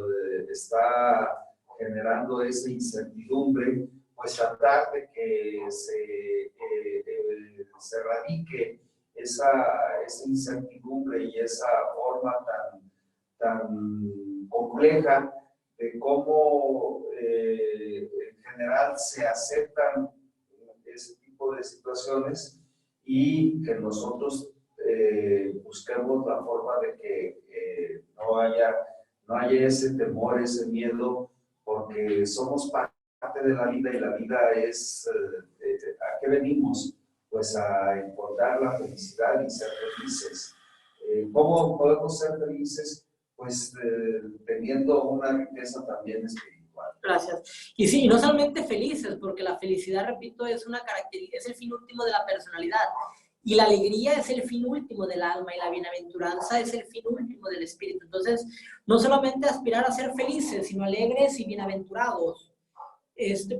está generando esa incertidumbre, pues tratar de que se radique esa incertidumbre y esa forma tan compleja de cómo en general se aceptan ese tipo de situaciones y que nosotros busquemos la forma de que no haya ese temor, ese miedo, porque somos parte de la vida y la vida es, ¿a qué venimos? Pues a encontrar la felicidad y ser felices. ¿Cómo podemos ser felices? Pues teniendo una riqueza también espiritual.
Gracias. Y sí, no solamente felices, porque la felicidad, repito, es una característica, es el fin último de la personalidad. Y la alegría es el fin último del alma y la bienaventuranza es el fin último del espíritu. Entonces, no solamente aspirar a ser felices, sino alegres y bienaventurados.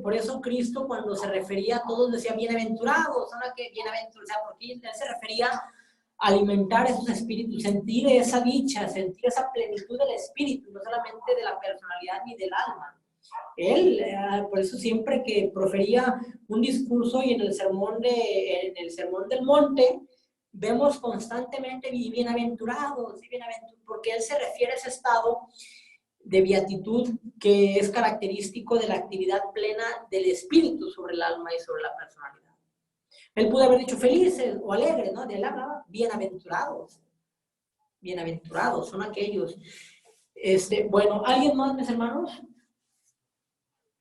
Por eso Cristo, cuando se refería a todos, decía bienaventurados, ¿no? Que bienaventurados, porque él se refería a alimentar esos espíritus, sentir esa dicha, sentir esa plenitud del espíritu, no solamente de la personalidad ni del alma. Él, por eso siempre que profería un discurso y en el sermón del monte, vemos constantemente bienaventurados, porque él se refiere a ese estado de beatitud que es característico de la actividad plena del espíritu sobre el alma y sobre la personalidad. Él pudo haber dicho felices o alegres, ¿no? De él hablaba bienaventurados. Bienaventurados son aquellos. Bueno, ¿alguien más, mis hermanos?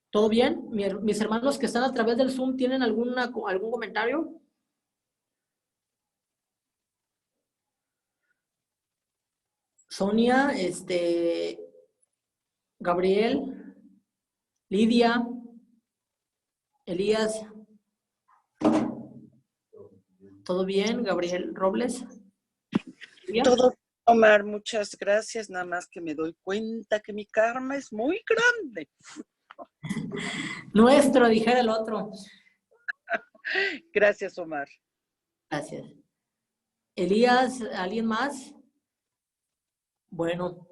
¿Todo bien? Mis hermanos que están a través del Zoom, ¿tienen algún comentario? Sonia, Gabriel, Lidia, Elías. ¿Todo bien, Gabriel Robles?
Todo, Omar, muchas gracias. Nada más que me doy cuenta que mi karma es muy grande.
Nuestro, dijera el otro.
Gracias, Omar.
Gracias. Elías, ¿alguien más? Bueno,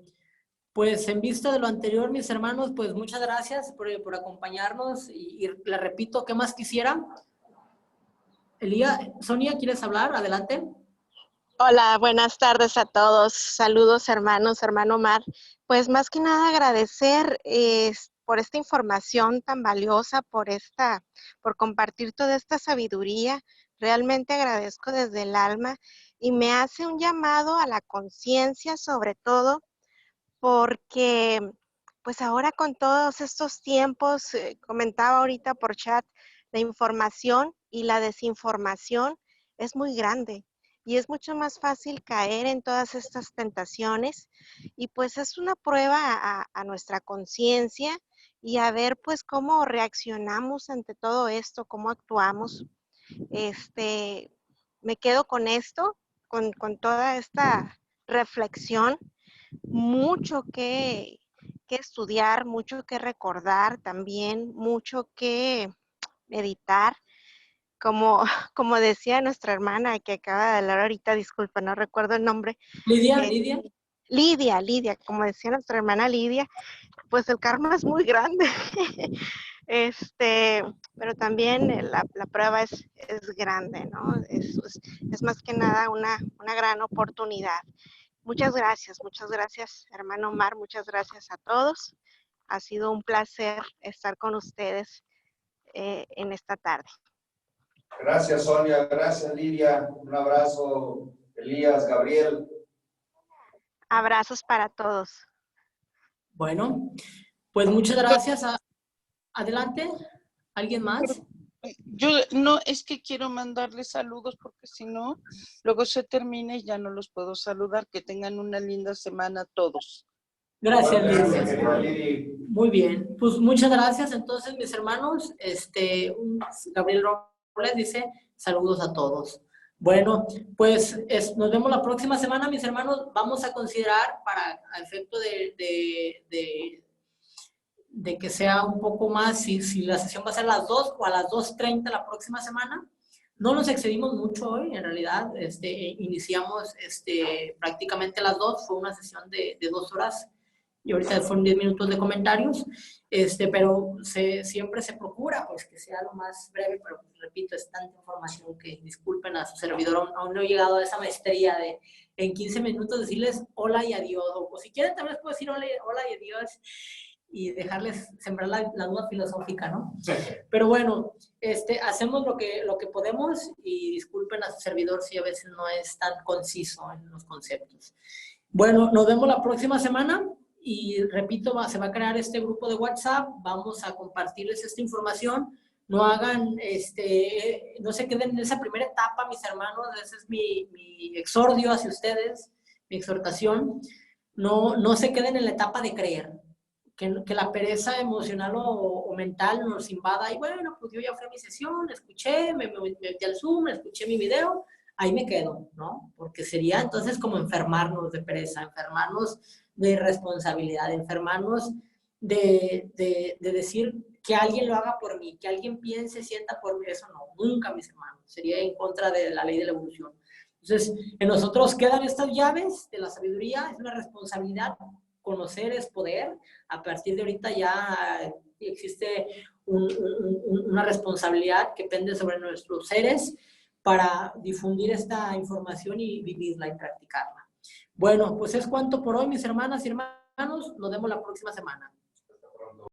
pues en vista de lo anterior, mis hermanos, pues muchas gracias por acompañarnos y le repito, ¿qué más quisiera? Elías, Sonia, ¿quieres hablar? Adelante.
Hola, buenas tardes a todos. Saludos, hermanos, hermano Omar. Pues más que nada agradecer por esta información tan valiosa, por compartir toda esta sabiduría. Realmente agradezco desde el alma y me hace un llamado a la conciencia, sobre todo porque pues ahora con todos estos tiempos, comentaba ahorita por chat, la información y la desinformación es muy grande y es mucho más fácil caer en todas estas tentaciones y pues es una prueba a nuestra conciencia y a ver pues cómo reaccionamos ante todo esto, cómo actuamos. Me quedo con esto, con toda esta reflexión, mucho que estudiar, mucho que recordar también, mucho que meditar. Como decía nuestra hermana que acaba de hablar ahorita, disculpa, no recuerdo el nombre. Lidia, como decía nuestra hermana Lidia, pues el karma es muy grande. Pero también la prueba es grande, ¿no? Es más que nada una gran oportunidad. Muchas gracias, hermano Omar, muchas gracias a todos. Ha sido un placer estar con ustedes en esta tarde.
Gracias, Sonia, gracias, Lidia. Un abrazo, Elías, Gabriel.
Abrazos para todos.
Bueno, pues muchas gracias. Adelante, ¿alguien más?
Yo no, es que quiero mandarles saludos porque si no, luego se termina y ya no los puedo saludar. Que tengan una linda semana todos.
Gracias, Lidia. Muy bien, pues muchas gracias. Entonces, mis hermanos, Gabriel Robles dice saludos a todos. Bueno, pues nos vemos la próxima semana, mis hermanos. Vamos a considerar para efecto de que sea un poco más, si la sesión va a ser a las 2 o a las 2:30 la próxima semana. No nos excedimos mucho hoy, en realidad. Iniciamos prácticamente a las 2, fue una sesión de 2 horas y ahorita fueron 10 minutos de comentarios, pero siempre se procura pues que sea lo más breve, pero pues, repito, es tanta información que disculpen a su servidor, aún no he llegado a esa maestría de en 15 minutos decirles hola y adiós, o si quieren también les puedo decir hola y adiós, y dejarles sembrar la duda filosófica, ¿no? Sí. Pero bueno, hacemos lo que podemos y disculpen a su servidor si a veces no es tan conciso en los conceptos. Bueno, nos vemos la próxima semana y repito, se va a crear este grupo de WhatsApp, vamos a compartirles esta información. No hagan, no se queden en esa primera etapa, mis hermanos, ese es mi exordio hacia ustedes, mi exhortación. No se queden en la etapa de creer. Que la pereza emocional o mental nos invada y bueno, pues yo ya fui a mi sesión, escuché, me metí al Zoom, escuché mi video, ahí me quedo, ¿no? Porque sería entonces como enfermarnos de pereza, enfermarnos de irresponsabilidad, enfermarnos de decir que alguien lo haga por mí, que alguien piense, sienta por mí, eso no, nunca, mis hermanos, sería en contra de la ley de la evolución. Entonces, en nosotros quedan estas llaves de la sabiduría, es una responsabilidad. Conocer es poder. A partir de ahorita ya existe una responsabilidad que pende sobre nuestros seres para difundir esta información y vivirla y practicarla. Bueno, pues es cuanto por hoy, mis hermanas y hermanos. Nos vemos la próxima semana.